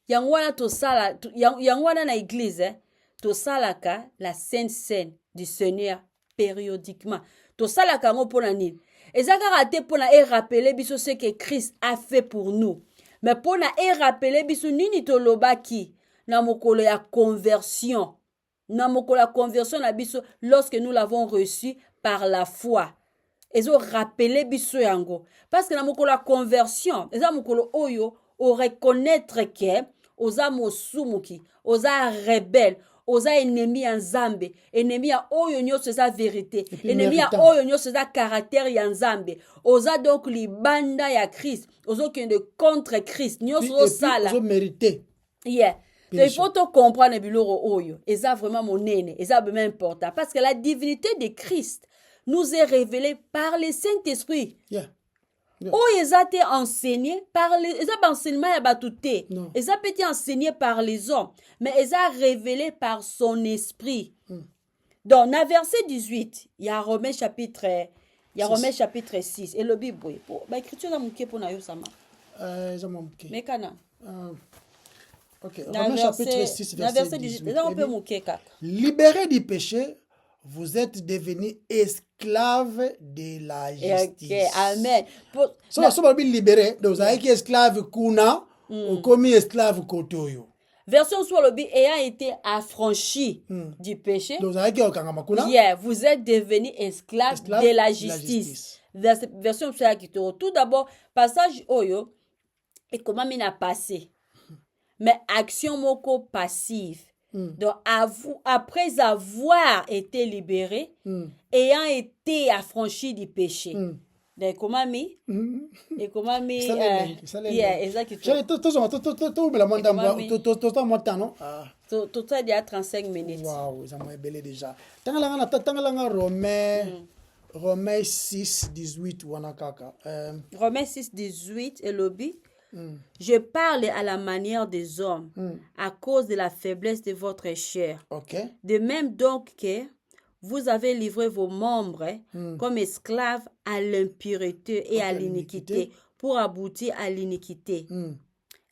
yangwana to sala yangwana na église to salaka la sainte scène du Seigneur périodiquement to salaka ngo pona nini ezaka raté pona et rappeler biso ce que Christ a fait pour nous mais pona et rappeler biso nini to lobaki na mokolo ya conversion na biso lorsque nous l'avons reçu par la foi. Ezo rappeler biso yango parce que na mokolo ya conversion eza mokolo oyo o reconnaître que oza mosumuki oza rebelle oza ennemi ya nzambe ennemi ya oyo nyonso eza vérité ennemi ya oyo nyonso eza caractère ya nzambe oza donc libanda ya Christ ozokende contre Christ nyonso osala mérité. Il faut te comprendre biloro oyo eza vraiment monene eza vraiment important parce que la divinité de Christ nous est révélée par le Saint-Esprit. Oh, ils ont été enseignés par les... Ils ont enseignement à batouté. Ils ont été enseignés par les hommes. Mais ils ont révélé par son esprit. Donc, dans verset 18, il y a Romains chapitre 6. Et le Bible, l'écriture est mouké pour nous, ça marche. Mais kana. Ok, Romains chapitre 6, verset 18. Libéré Libérés du péché, vous êtes devenus esclaves de la justice. Ok, amen. So balobi libéré, donc vous avez esclave kuna, comme esclave kotoyo. Version soit le ayant été affranchi du péché. Donc vous avez okangama kuna. Yeah, vous êtes devenus esclaves de la justice. Version soit kitoro. Tout d'abord, passage oyo et comment mina passé. Mais action moko passive. Donc après avoir été libéré, ayant été affranchi du péché. Donc comment mi? Et comment mi? Yeah, exactement. Total il y a 35 minutes. Wow, ça m'a belé déjà. Tangalanga Romains 6 18 wanakaka. Romains 6 18 et lobby. Je parle à la manière des hommes à cause de la faiblesse de votre chair. Okay. De même donc que vous avez livré vos membres comme esclaves à l'impureté et à l'iniquité pour aboutir à l'iniquité.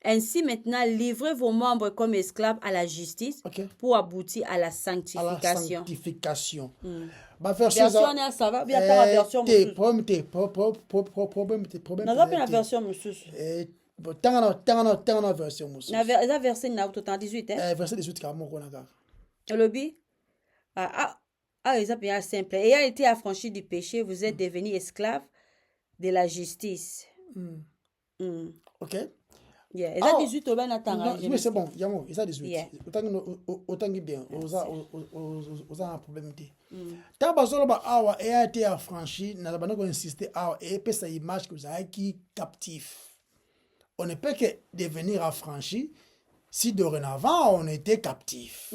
Ainsi maintenant, livrez vos membres comme esclaves à la justice pour aboutir à la sanctification. À la sanctification. Version ça va bien ta version problème. la version monsieur. Tangana version monsieur. La version na 18 hein. Verset 18 ka moko na kaka. Le bi ils bien simple. Ayant été affranchi du péché, vous êtes devenus esclaves de la justice. OK. Yeah, et ça 18 au ben oui, c'est bon, yamo, et ça 18. Yeah. Autant bien, osa un problème té. Ta bazolo ba awa et a été affranchi, na ba ko insister awa et peut sa image que vous avez qui captif. On ne peut que devenir affranchi si dorénavant on était captif.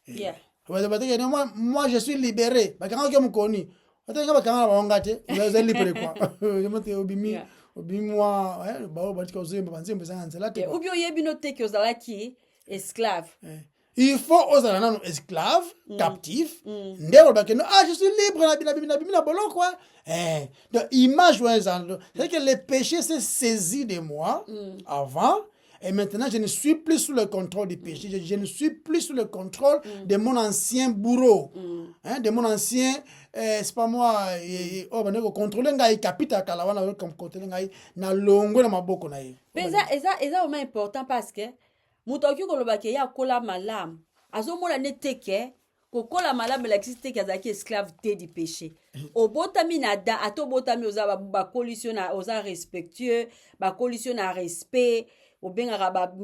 Yeah. Moi je suis libéré. Ba quand que me connais. Attends ba quand ba ngate, vous êtes libéré quoi. Je me obimi. Obimwa, ba ba tika uzemba banzembe zanzela te. Ou bien yebi noté que ozala qui esclave. Il faut ozala nano esclave, captif. Ndeko ba que je suis libre na bolon quoi. Donc image c'est que le péché s'est saisi de moi avant. Et maintenant, je ne suis plus sous le contrôle du péché. Je ne suis plus sous le contrôle de mon ancien bourreau. De mon ancien, c'est pas moi, contrôler ngai capita kalawana comme contrôler ngai na longo na maboko na ye. Mais ça vraiment important parce que mutoki koloba ke ya kola malam. Azomona neteke kokola malam l'existe ke azaki esclave du péché. Obotami na da atobotami oza ba collision na oza respectueux, ba collision na respect. Au bien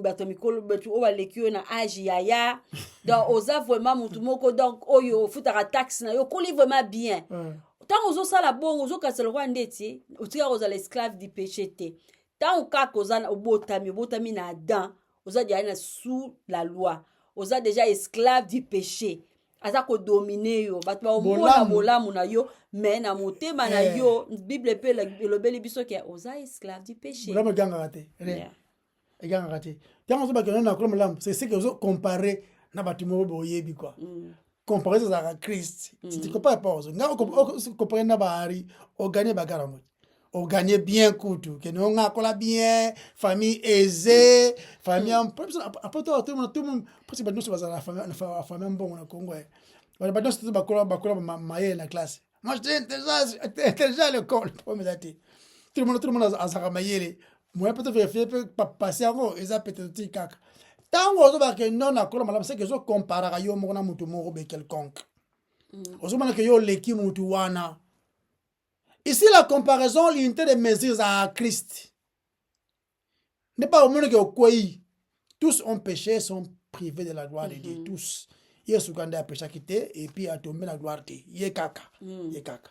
bato mikolo betu o balekio na âge yaya donc oza vraiment mutu moko donc oyo futaka taxe na yo koli vraiment bien tant ozo sala bon ozo kaselo kwa ndeti otika oza l'esclave du péché te tant ka koza na obotami na Adam oza déjà na sous la loi oza déjà esclave du péché aza ko dominer yo bato ba omona bolamu na yo mais na motema na yo bible pe le beli biso ke oza esclave du péché bolamu ganga raté eganga raté tant ozo ba que na kolom lam c'est ce que ozo comparer na batimo boyebi quoi comparer ça à Christ tu compares pas ozo nga comparer na bahari o gagner bagara mo o gagner bien kutu que non nga kola bien famille aisée famille après tout le monde parce que nous sommes la famille bon na Congo on va donc bakola maye na classe moi j'étais intelligent à l'école premier date tout le monde a sa maye moi peut-être vérifier peut passer encore et ça peut-être kaka tant ozo ba que non na kola malam c'est que zo comparer yo mo na mutu mo be quelconque ozo mana que yo leki mutu wana. Ici, la comparaison, l'unité de mesures à Christ. N'est pas au monde que quoi tous ont péché, sont privés de la gloire de Dieu. Tous. Il y a ce qu'on a péché quitté et puis a tombé la gloire de Dieu. Il y a caca. Il y a caca.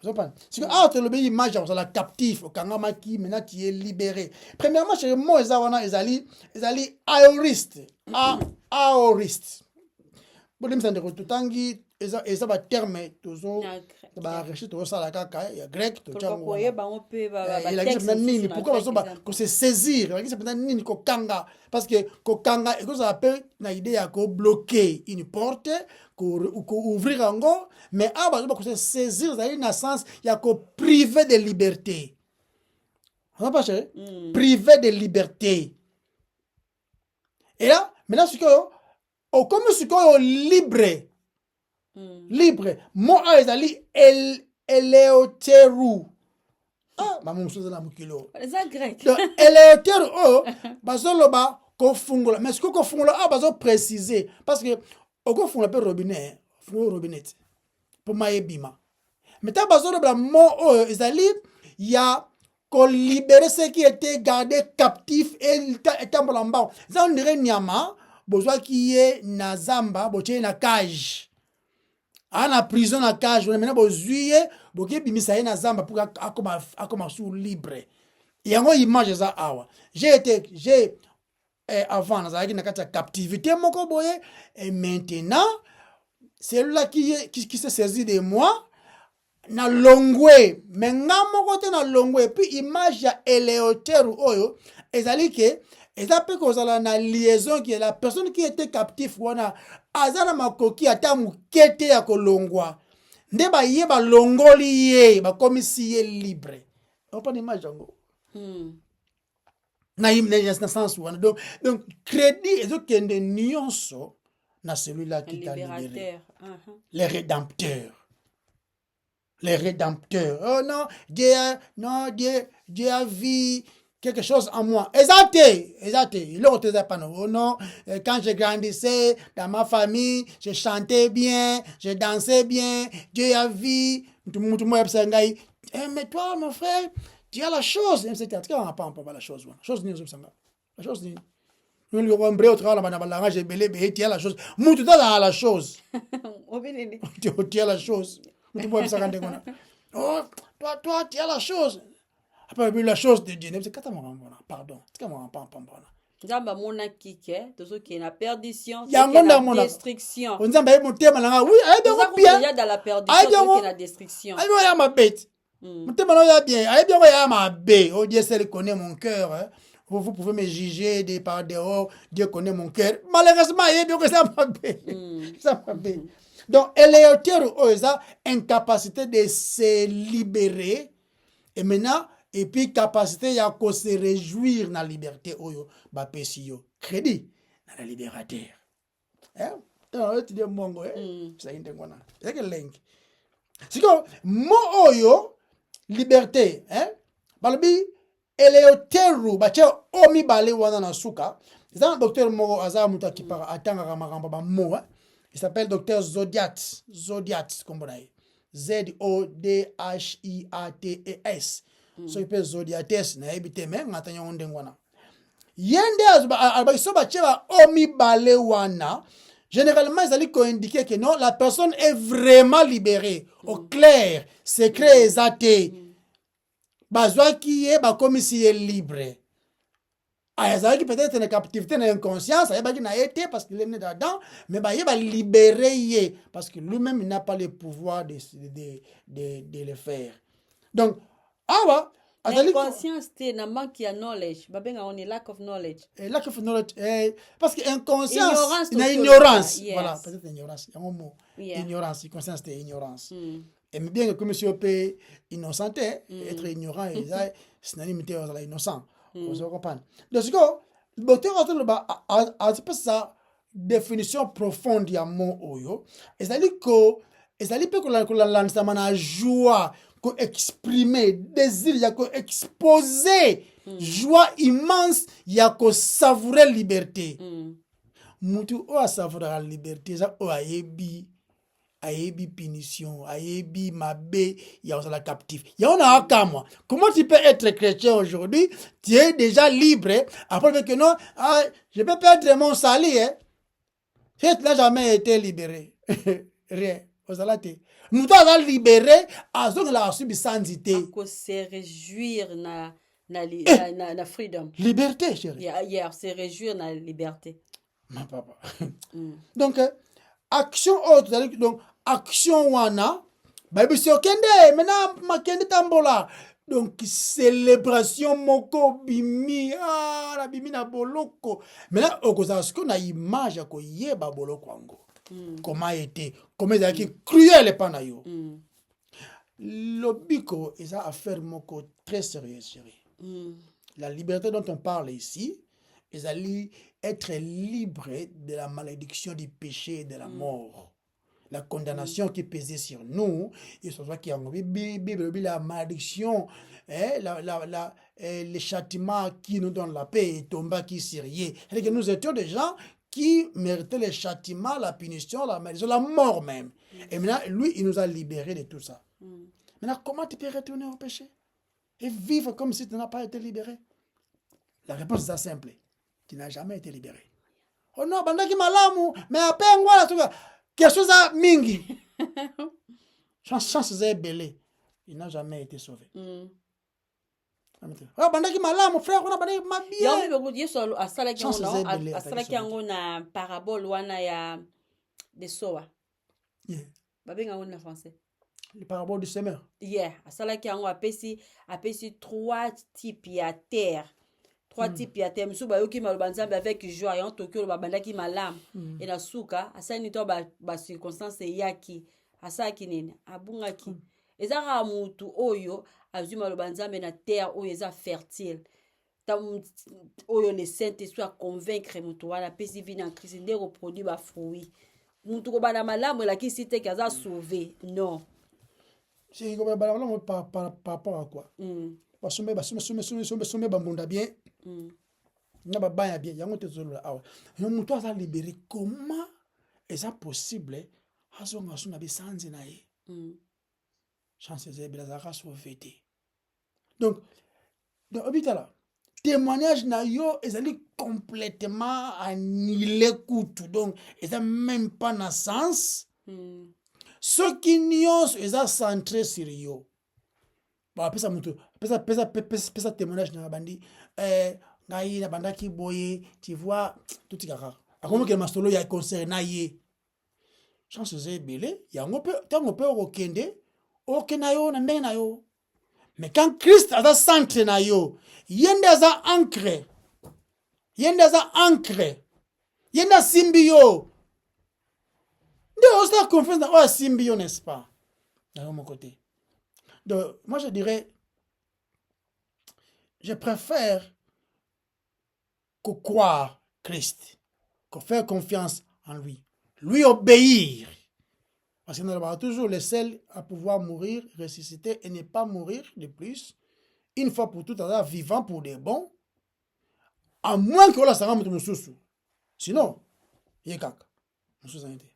Vous comprenez? C'est que tu le image on la captif au kangama qui maintenant tu es libéré. Premièrement chez moi ils allaient aoriste. Aoriste. Bon même ça de tout eza ba terme tozo ba recherche to sala kaka ya grec to chango il a nini pourquoi que se saisir il a nini ko kanga parce que ko kanga et que ça appelle na idée ya ko bloquer une porte ko ouvrir ango mais aba ko se saisir ça une sens ya ko priver de liberté on va pas chercher priver de liberté et là maintenant ce que comme ce que libre libre mo oyo ezali eleoteru bamosusu na mokilo eza grec donc eleoteru oyo bazoloba kofungola mais sikoyo kofungola awa bazoprécise parce que okofungola mpe robinet fungola robinet mpo mai ebima mais ntango bazoloba mo oyo ezali ya kolibere ce qui était gardé captif etambola mbao eza ondire nyama bozwaki ye na zamba botie ye na cage na prison na cage maintenant bozwi ye bokebimisa ye na zamba pour akoma sur libre yango image eza awa j'ai avant nazalaki na kati ya captivité moko boye et maintenant celui-là qui se saisit de moi na longwe mais nga moko te na longwe et puis image ya Eleoteru oyo ezali ke eza pe kozala na liaison qui est la personne qui était captif wana aza na makoki ata moke te ya kolongwa nde baye balongoli ye bakomisi ye libre opana image yango na sens wana donc crédit ezokende nyonso na celui-là qui t'a libéré les rédempteurs. Oh non, Dieu a vu quelque chose en moi. Exacté. Oh non, quand je grandissais dans ma famille, je chantais bien, je dansais bien, Dieu a vu. Mais toi, mon frère, tu as la chose. On n'a pas la chose. La chose, nous lui avons au travail, tu as la chose. Tu as la chose. Tu as la chose. Oh, toi, tu as la chose. Après, la chose de Dieu. Pardon. Nzamba mona kike tozo ki na perdition na destruction nzamba ye motema nanga oui aye bien bien ya dans la perdition qui na destruction aye bien ya mabe motema na ya bien aye bien ya mabe oh Dieu seul connaît mon cœur hein. Vous pouvez me juger de par dehors Dieu connaît mon cœur malheureusement aye bien que ça mabe donc Eleoteru oza incapacité de se libérer et maintenant et puis capacité ya ko se réjouir na liberté oyo ba pesi yo crédit na la libérateur tu dis mongo ça inde ngona c'est que link siko mo oyo liberté balobi Eleoteru ba che omi bale wana na suka za docteur moko aza muta ki para atanga makambo ba mo il s'appelle docteur Zodiates comme on Zodiates so ipe Zodiates na ebite me ngata nyonde ngwana yende abaso ba cheba omi bale wana généralement ils allaient indiquer que non la personne est vraiment libérée au clair secret exacté bazwa qui est ba comme si est libre ayazaki peut-être une captivité na inconscience ayabaki na été parce qu'il est né dedans mais ba yeba libérer parce que lui-même il n'a pas le pouvoir de le faire donc inconscience te na manque ya knowledge babenga on lack of knowledge parce que inconscience ignorance voilà peut-être ignorance un mot ignorance inconscience c'est ignorance et bien que comme si on peut innocenté être ignorant et ça synonyme de innocent vous comprenez donc ce que le docteur a sa définition profonde ya mot oyo ezali pe ko lancer mana joie ko exprimer désir ya ko exposer joie immense ya ko savourer liberté mutu o savourer la liberté ça o ayebi punition ayebi mabe ya la captif ya on a kamwa comment tu peux être chrétien aujourd'hui tu es déjà libre après que non je peux perdre mon salaire tu n'as jamais été libéré rien osalate mutu aza libéré azongela subi sandité ko se réjouir na freedom liberté chérie hier se réjouir na liberté ma papa donc action autre donc action wana babiso kende mena makende tambola donc célébration moko bimi la bimi na boloko mena okoza ce qu'on a image ko yeba boloko ango comment était comment ezalaki cruel pana yo lobiko eza affaire moko très sérieuse chérie la liberté dont on parle ici ezali être libre de la malédiction du péché et de la mort la condamnation qui pesait sur nous, et ce soit qui a Bible, la malédiction, les châtiments qui nous donnent la paix et tomba qui sérieux. C'est que nous étions des gens qui méritaient les châtiments, la punition, la malédiction, la mort même. Et maintenant, lui, il nous a libérés de tout ça. Maintenant, comment tu peux retourner au péché et vivre comme si tu n'as pas été libéré? La réponse est simple. Tu n'as jamais été libéré. Oh non, bandaki malamu, mais après, voilà, tout ça. Quelque chose à mingi. Chance est belé. Il n'a jamais été sauvé. Ah, bandaki malamu, frère, on a bandaki mabie. Y'a un peu de choses à ça qui on a parabole wana ya de soa. Babinga on a français. Le parabole du semeur. Yeah, à ça qui on a pesi 3 types à terre. 3 types ya terre. Musu ba yoki malobanzambe avec joie et en tokyo ba bandaki malam. Et na suka, asa ni to ba circonstance yaki. Asa kinene, abunga ki. Ezara mutu oyo azuma malobanzambe na terre oyo eza fertile. Oyo le Saint-Esprit a convaincre mutu wana pesi vina en Christ nde reproduit ba fruit. Mutu ko bana malamu la ki site kaza sauvé. Non. C'est ko bana malamu par rapport à quoi? Basome bambunda bien. Na babaya bien. Yango te zolo awa. Yo mutu aza libéré. Comment est-ce possible? Azonga suna bisanzi na ye. Chance zebela zaka sauvé. Donc obitala témoignage na yo ezali complètement annihilé kutu. Donc ça même pas na sens. Ce qui nyonso eza centré sur yo. Ba pesa mutu pesa témoignage na bandi ngai na bandaki boye, tu vois tout kaka. Akomo ke masolo ya concerne ye. Chance zebele yango pe tango pe okende okena yo na ndenge na yo. Mais quand Christ a centre na yo, yende za ancré. Yende za ancré. Yende symbio. De aussi la confiance dans symbio, n'est-ce pas? De mon côté. Donc, moi je dirais, je préfère que croire Christ, que faire confiance en lui. Lui obéir. Parce qu'il est toujours le seul à pouvoir mourir, ressusciter et ne pas mourir de plus. Une fois pour toutes, vivant pour des bons. À moins que la sera mutu mususu. Sinon, il y a caca. Mususu a été.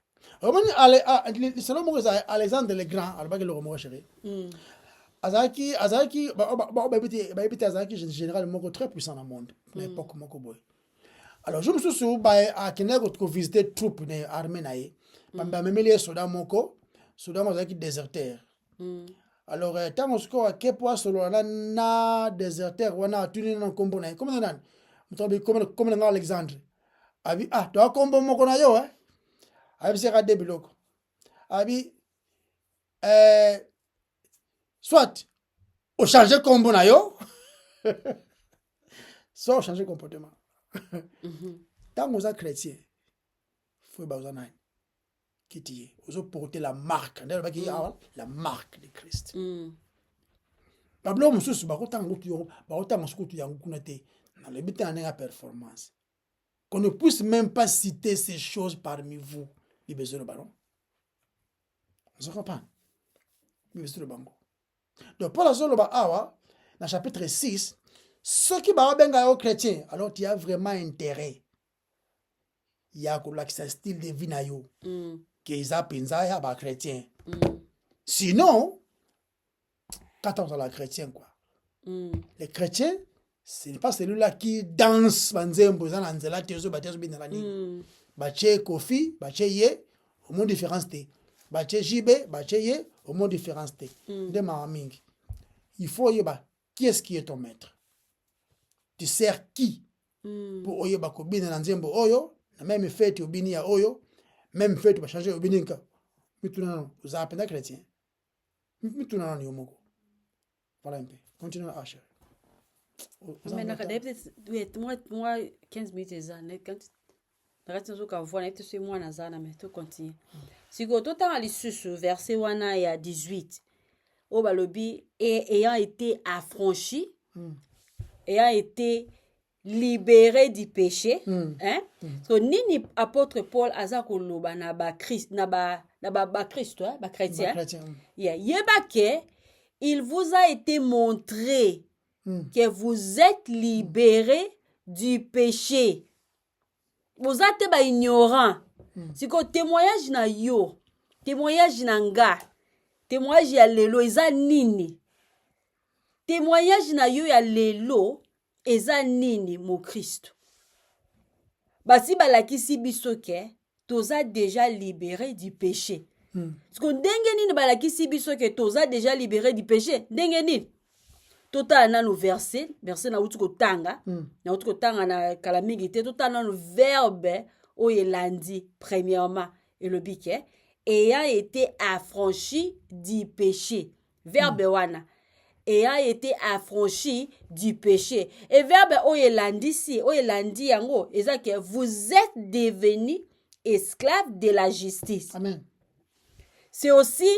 Selon moi, Alexandre le Grand, albaki le romo chéri. Azaki, Azaki général moko très puissant dans le monde. L'époque moko boy. Alors je me suis souvenu à Kenego de visiter troupes de armée naïe. Pamba memeli soda moko, soda mazaki déserteur. Alors tant on se croit que pour solo na déserteur wana tuni na kombo naïe. Comment nan? Mutobi comme Alexandre. Abi toi kombo moko na yo Abi sera débiloko. Abi soit au changer combo na yo, soit au changer comportement. Tant que vous êtes chrétien, il faut que vous porter la marque. La marque de Christ. Pablo Moussous, performance. Qu'on ne puisse même pas citer ces choses parmi vous. Il besoin de ballon. Vous comprenez? Il besoin de bango. Donc, pour la zone dans le chapitre 6, ceux qui sont aux chrétiens, alors tu as vraiment intérêt. Il y a un style de vie qui est chrétien. Sinon, quand on est la chrétien, quoi. Les chrétiens, ce n'est pas celui-là qui danse, kofi, ye, au monde différence te. Jibe, ye, au monde différence te. Il faut yeba, qui est-ce qui est ton maître? Tu sers qui? Pour oyeba ko bina na nzembo oyo, na même fête obini ya oyo, même fête ba changer obini nka. Mituna vous appelez chrétien. Mituna na yomoko. Voilà un peu. Continue à chercher. Mais moi 15 minutes ça, quand Nakati nzoka voix nete so moi nazana mais to continue. Siko to tanga lisusu verset wana ya 18. O balobi ayant été affranchi, ayant été libéré du péché. Hein? So nini apôtre Paul aza koloba na ba Christ na ba Christ, hein, ba chrétien. Yeah, yebake, il vous a été montré que vous êtes libérés du péché. Vous êtes ba ignorant. C'est que témoignage na yo, témoignage na nga, témoignage ya lelo eza nini? Témoignage na yo ya lelo eza nini mo Christ? Basi balakisi biso ke toza déjà libéré du péché. Parce que ndenge nini balakisi biso ke toza déjà libéré du péché? Ndenge nini? Tota na no verset na uti kotanga, na uti kotanga na kalamingi te, tota na no verbe oyelandi premièrement et le bique ayant été affranchi du péché. Verbe wana ayant été affranchi du péché. Et verbe oyelandi si, oyelandi yango, eza que vous êtes devenus esclaves de la justice. Amen. C'est aussi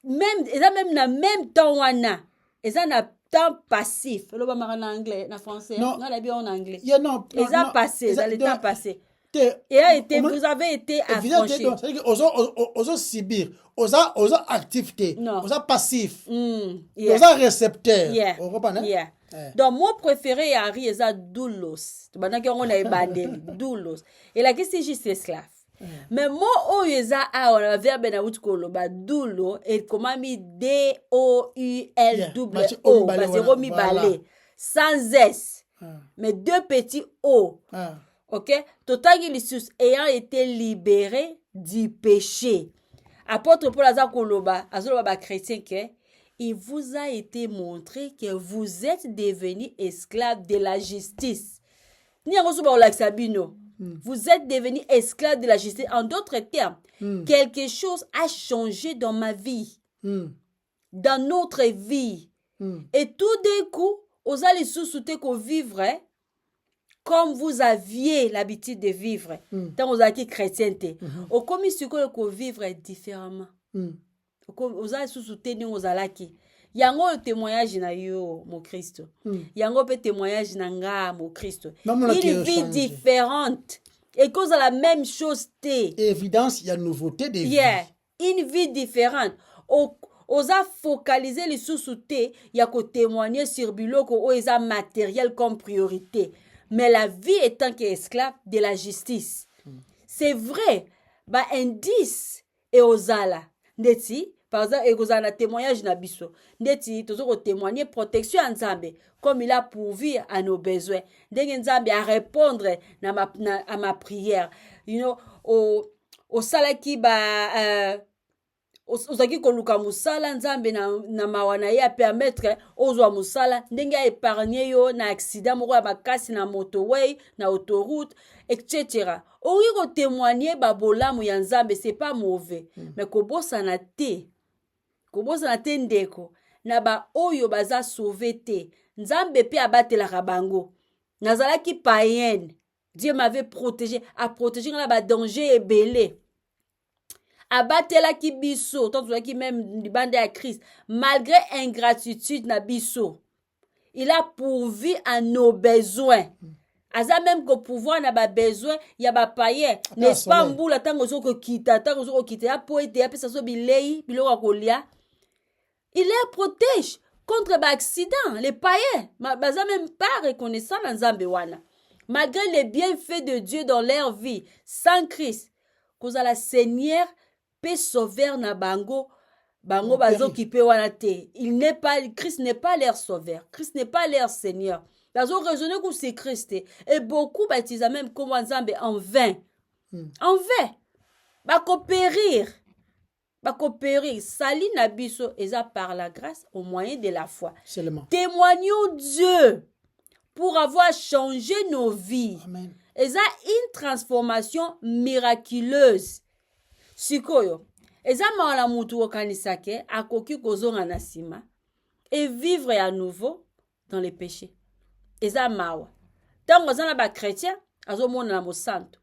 même na même temps wana, eza na temps passif. Le en anglais, en français, non, on a bien en anglais. Yeah, non, Eza passé, dans le temps passé. Vous avez été affranchis. C'est-à-dire que osa subir, osa activité, osa passif, osa récepteur. Vous comprenez? Yeah. Donc, mon préféré est Harry, eza doulos. Tu vois, on a bandé, doulos. Et là, qu'est-ce que c'est esclave? Mais moi, eza a on a verbe na utkolo ba doulo et comment mi DOULO, c'est romi balé, sans S, mais deux petits O. Ok, totangi lissus ayant été libéré du péché. Apôtre Paul aza koloba ba chrétien que il vous a été montré que vous êtes devenus esclaves de la justice. Ni angoso ba olaxabino. Vous êtes devenus esclaves de la justice. En d'autres termes, quelque chose a changé dans ma vie, dans notre vie. Et tout d'un coup, vous allez sous-souter qu'on vivrait comme vous aviez l'habitude de vivre. Tant vous êtes chrétien, au commis ce qu'on vivre différemment. Vous allez sous-souter nous allaki. Yango témoignage na yo mon Christ. Yango pe témoignage na nga mon Christ. Une vie différente. Et cause à la même chose té. Évidence, il y a nouveauté de vie. Yeah, une vie différente. Osa focaliser les sous-soutés, il y a que témoigner sur biloko o esa matériel comme priorité. Mais la vie étant qu'esclave de la justice. C'est vrai. Ba indice et osala. Ndeti par exemple, et na témoignage na biso. Ndeti tozo témoigner protection à Nzambe comme il a pourvu à nos besoins. Ndenge Nzambe a répondre à ma prière. You know, au salaki ba ozaki koluka musala Nzambe na mawana ya permettre ozwa musala ndenge épargner yo na accident moko ya makasi na motorway na autoroute etc. Oyi ko témoigner ba bolamu ya Nzambe c'est pas mauvais mais kobosa na te ndeko na ba oyo baza sauvé te Nzambe pe abatelaka bango nazalaki païenne Dieu m'avait protégé a protégé na ba danger ebele abatelaki biso tant que même libanda à Christ malgré ingratitude na biso il a pourvu à nos besoins aza même que pouvoir na ba besoin ya ba païen n'est pas mbula tango zo ko kita ya poete ya pesa so bilei biloko kolia il les protège contre ba accident les païens baza même pas reconnaissant na Nzambe wana malgré les bienfaits de Dieu dans leur vie sans Christ cause la Seigneur peut sauver na bango bazo qui peut wana te Christ n'est pas leur sauveur Christ n'est pas leur Seigneur bazo raisonner que c'est Christ et beaucoup baptisent même comme Nzambe en vain bakopérir sali na biso eza par la grâce au moyen de la foi seulement témoignons Dieu pour avoir changé nos vies. Amen. Eza une transformation miraculeuse sikoyo eza maala mutu okanisa ke akoki kozonga na sima et vivre à nouveau dans les péchés eza mawa tango azana ba chrétien azomona na mosanto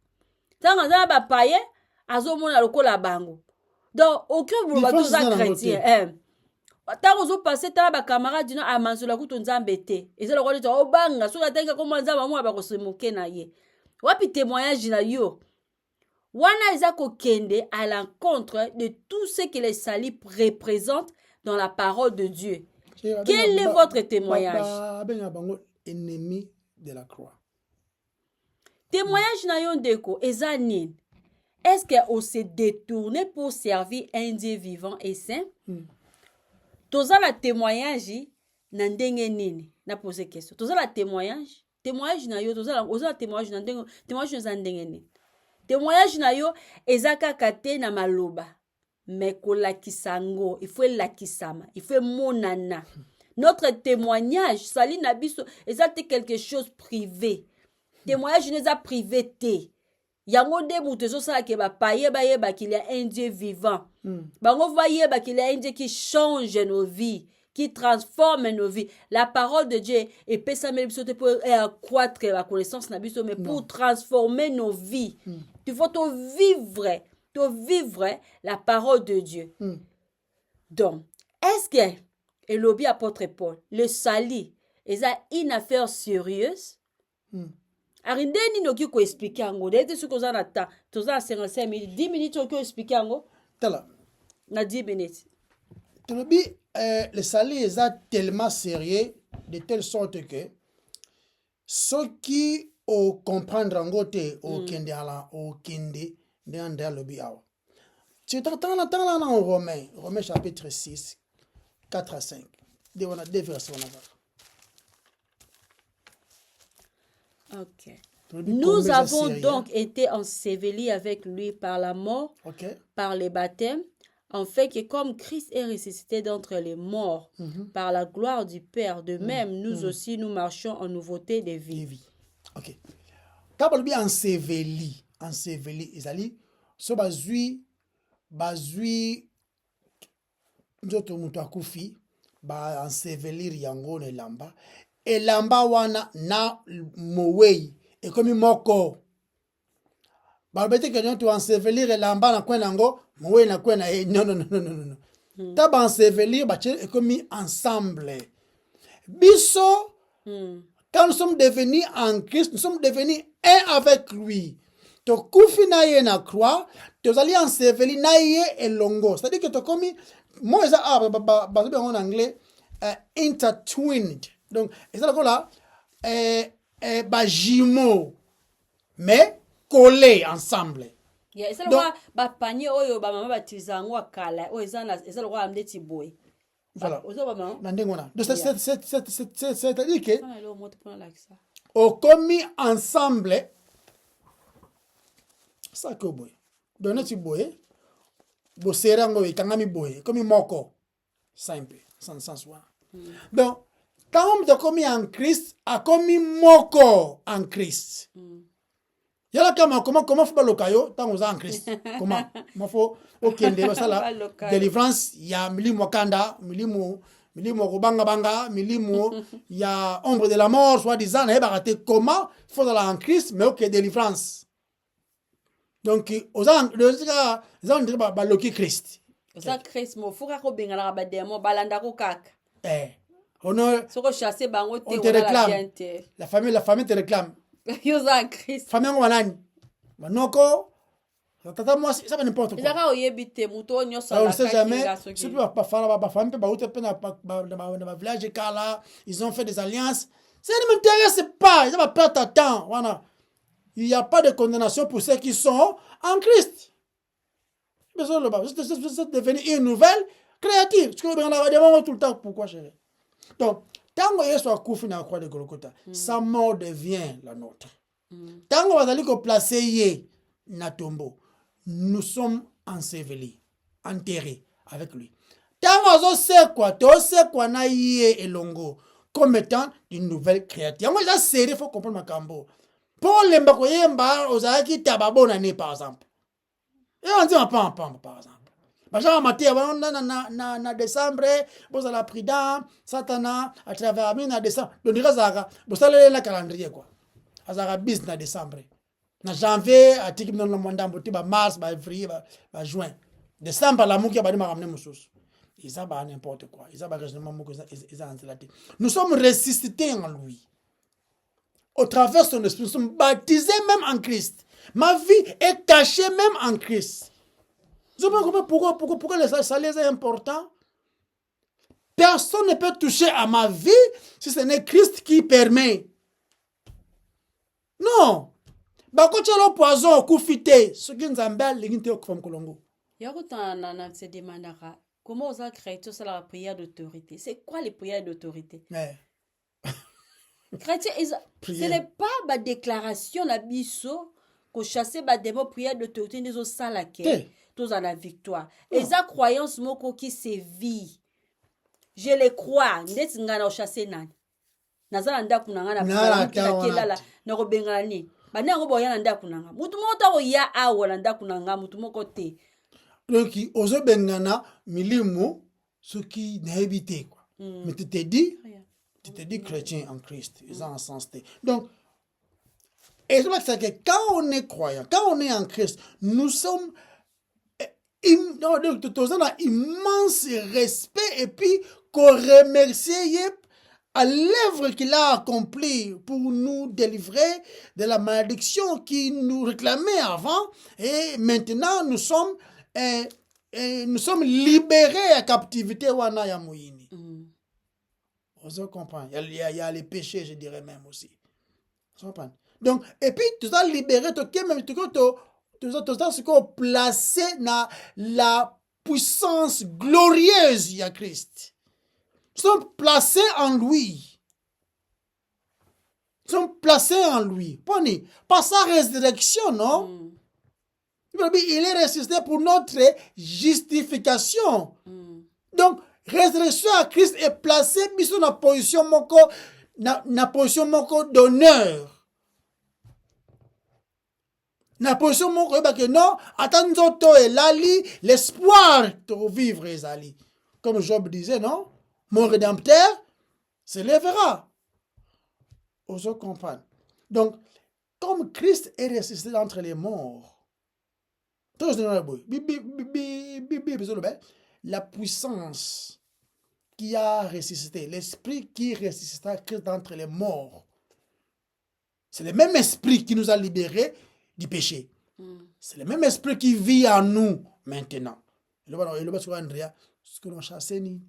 tango azana ba païen azomona lokola bango donc aucun boulot tous chrétien Tant ozo passer ta ba camarade dino a mansola kuto nzambe te. Eza lokwa to obanga so atenga ko nzamba mo ba ko se moke na ye. Wapi témoignage na yo. Wana eza ko kende à l'encontre de tout ce que les salis représentent dans la parole de Dieu. Quel est votre témoignage? Ennemi de la croix. Témoignage na yo ndeko eza nini? Est-ce qu'on s'est détourné pour servir un Dieu vivant et saint? Toza la témoignage na ndenge nini? Na poser question. Toza la témoignage na yo toza la témoignage na ndenge na ndenge nini? Témoignage na yo eza kaka te na maloba. Mais kolakisa ngo, il faut lakisama, il faut monana. Notre témoignage, sali na biso, eza te quelque chose privé. Témoignage n'est pas privé te. Yango de mutu so sala ke ba paye ba yeba qu'il y a un Dieu vivant. Bango va yeba qu'il y a un Dieu qui change nos vies, qui transforme nos vies. La parole de Dieu et pesa me biso te pour accroître la connaissance na biso mais pour transformer nos vies. Tu faut te vivre la parole de Dieu. Donc, est-ce que et lobby apôtre Paul, le sali, est une affaire sérieuse? Arindeni no ki ko expliquer ngo. Dete ce que vous en attend. Tous en 55 minutes, 10 minutes ko expliquer ngo. Tala. Na 10 minutes. Lobby le sali est tellement sérieux de telle sorte que ceux qui au comprendre ngo te au kende ala au kende dans le lobby awa. Tu t'entends là en Romains chapitre 6 4 à 5. On a deux versets. Ok. Nous avons donc été ensevelis avec lui par la mort, par le baptême, en fait que comme Christ est ressuscité d'entre les morts, par la gloire du Père, de même nous aussi nous marchons en nouveauté de vie. Ok. Quand on dit enseveli, ezali so bazui nzoto mutu akufi ba ensevelir yango na elamba wana na mowei ekomi moko balobete ke nyoto ensevelir elamba na kwena ngo mowei na kwena non ta ba ensevelir ba ekomi ensemble biso quand nous sommes devenus en Christ nous sommes devenus un avec lui. To kufi na ye na croix, to zali enseveli na ye elongo. C'est-à-dire que to komi moi ça en anglais intertwined. Donc et ça là ba jumeaux mais collés ensemble. Yeah, c'est le ba panier oyo ba mama batiza ngo akala. O ezana ezalo kwa amdeti boy. Voilà. Ozo ba mama. Nandengona. Donc c'est-à-dire que au commis ensemble ça que boy donner boy bo serango ikangami boy comme moko simple sans soi. Donc quand on a commis en Christ a commis moko en Christ. Yala comment faut balokayo tant on en Christ comment il faut okende basala délivrance ya milimo kanda milimo banga milimo ya ombre de la mort soit disant na barate comment il faut aller en Christ mais ok délivrance. Donc aux gens baloki Christ. Za Christ mo fuka ko bengala ba demo balanda ko kaka. On a soko chasser bango te on te réclame. La famille te réclame. Yo za Christ. Famille ngo banani. Manoko tata moi ça va n'importe quoi. Ezaka oyebite muto nyoso la on sait jamais. C'est pas fala ba famille ba outé pena ba village kala, ils ont fait des alliances. Ça ne m'intéresse pas, ça va perdre ta temps. Voilà. Il n'y a pas de condamnation pour ceux qui sont en Christ. C'est devenu une nouvelle créative. Ce que on a demandé tout le temps. Pourquoi, chérie? Donc, tant que Yesu a koufi na croix de Golgotha, sa mort devient la nôtre. Tant que on a placé Yé na tombeau, nous sommes ensevelis, enterrés avec lui. Tant que on sait quoi na Yé et Longo comme étant une nouvelle créative. Moi, j'ai serré, il faut comprendre ma cambo. Pour les mbakoyemba ozaki tababona ne par exemple. Et on dit pas par exemple. Baja maté na décembre, boza la prudent, satana à travers na décembre. Donc dira vous allez la calendrier quoi. Azara bis na décembre. Na janvier atiki na mois d'ambo ba mars ba février ba juin. Décembre la muki ba di ma ramener mususu. Ils ont n'importe quoi. Ils ont raisonnement. Nous sommes ressuscités en lui. Au travers de son esprit, nous sommes baptisés même en Christ. Ma vie est cachée même en Christ. Vous avez compris pourquoi le salut est important? Personne ne peut toucher à ma vie si ce n'est Christ qui permet. Non. Bako tchelo poison kufite. Ce qui nous embelle, les gens qui font kolongo. Yakutana se demandera comment on a créé tout ça la prière d'autorité. C'est quoi les prières d'autorité? Chrétien, ce n'est pas ma déclaration la biso que chasser ma démon prière d'autorité des autres salakés. Tous en la victoire. Et sa croyance moko qui sévit. Je les crois. Ndeti ngana chasser nan. Nazala ndaku nanga na kila na robengana ni. Bana ngo boya ndaku nanga. Mutu mota ko ya awa ndaku nanga mutu moko te. Donc ozo bengana milimu ce qui n'a évité quoi. Mais tu te dis chrétien en Christ, ils ont un sens. Donc et c'est que quand on est croyant, quand on est en Christ, nous sommes nous avons un immense respect et puis qu'on remercie à l'œuvre qu'il a accomplie pour nous délivrer de la malédiction qui nous réclamait avant. Et maintenant, nous sommes libérés à captivité. On comprend. Il y a les péchés, je dirais même aussi. Donc, et puis, tu as libéré, tu as placé dans la puissance glorieuse de Christ. Nous sommes placés en lui. Nous sommes placés en lui. Par sa résurrection, non? Il est ressuscité pour notre justification. Donc, résurrection à Christ est placé dans la position d'honneur. Na position moko que non, attends to elali l'espoir de vivre ezali. Comme Job disait, non? Mon rédempteur se lèvera. On se comprend. Donc, comme Christ est ressuscité d'entre les morts, la puissance qui a ressuscité, l'esprit qui ressuscita Christ d'entre les morts, c'est le même esprit qui nous a libérés du péché. C'est le même esprit qui vit en nous maintenant. Ce que nous chassons,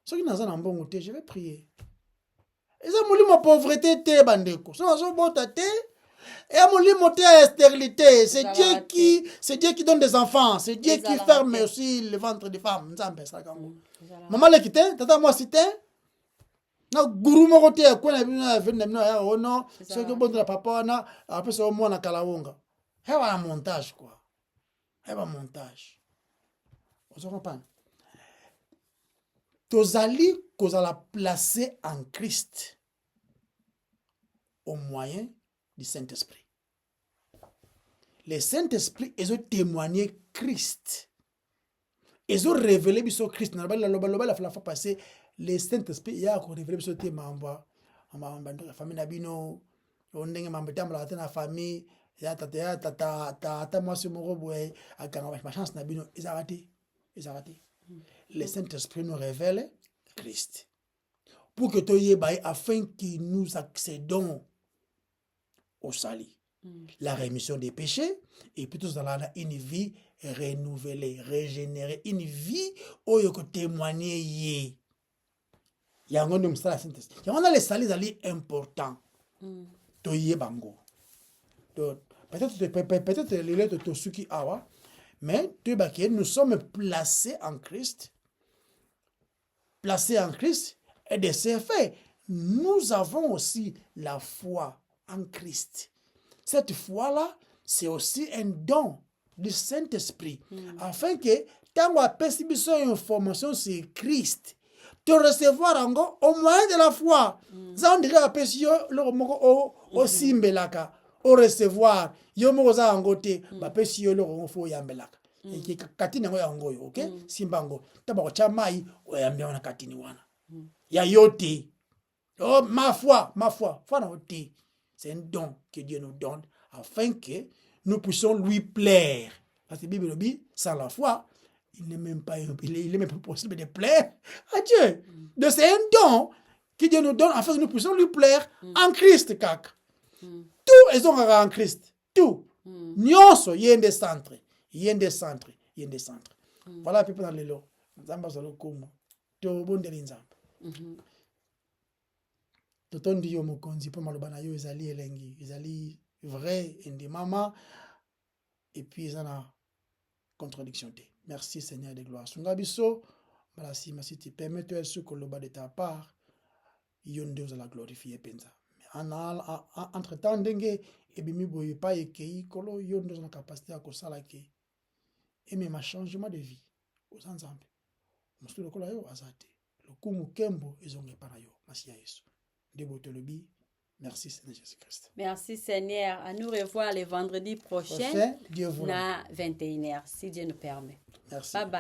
ce qui nous a bon côté, je vais prier. Et ça ma pauvreté te bandeko. Ça nous bon tate. Et à mon stérilité, c'est Dieu qui donne des enfants, c'est Dieu qui ferme aussi le ventre des femmes. Maman le quitté, tata moi cité. Na guru moko te ko na bino na bino ya ono ce que bon la papa na après ça au moins na kalawonga hewa montage quoi hewa montage on se comprend tozali kozala placé en Christ au moyen du Saint-Esprit. Le Saint-Esprit est témoigner Christ. Ils ont révélé biso Christ na la fois passée. Le Saint-Esprit il y a révélé ce thème en famille nabino on ndenge mambo tambala na famille ya tata moi sur mon roboué akanga ma chance nabino ils arrêté le Saint-Esprit nous révèle Christ pour que toyé baï afin que nous accédons au salut, la rémission des péchés et puis tout ça une vie renouvelée, régénérée, une vie où il faut témoigner. Il y a un homme qui a les salis importants. Toye bango. Peut-être les lettres de Tosuki Awa, mais nous sommes placés en Christ. Placés en Christ, et de ce fait, nous avons aussi la foi en Christ. Cette foi-là, c'est aussi un don du Saint-Esprit. Afin que, quand on a perçu une information sur Christ, te recevoir encore au moyen de la foi. Ça on dirait apprécier le moko au simbelaka au recevoir yo moko za ngote ba pesi yo le fo yambelaka et katini ngo ya ngoyo OK simbango taba ko chamai o yambe wana katini wana ya yote oh ma foi na oti c'est un don que Dieu nous donne afin que nous puissions lui plaire parce que Bible dit sans la foi il n'est même pas possible de plaire à Dieu. Donc c'est un don que Dieu nous donne afin que nous puissions lui plaire en Christ. Tout est en Christ. Tout. Nyonso yende centre. Voilà peu dans les lots. Nzamba zalo komo. To bondeli nzamba. Totondi yo mokonzi po maloba na yo ezali elengi, ezali vrai ende mama et puis ezana contradiction te. Merci Seigneur de gloire. Sunga biso malasi masiti permets-toi ce que loba de ta part yonde aux la glorifier penza. Entre temps ndenge ebimi boye pa ekei kolo yonde na capacité à kosala ke et même un changement de vie aux ensemble. Mustu lokola yo azate. Lokumu kembo ezonge para yo masia Yesu. Debotolobi. Merci Seigneur Jésus-Christ. Merci Seigneur. À nous revoir le vendredi prochain Dieu vous à 21h, si Dieu nous permet. Merci. Bye bye.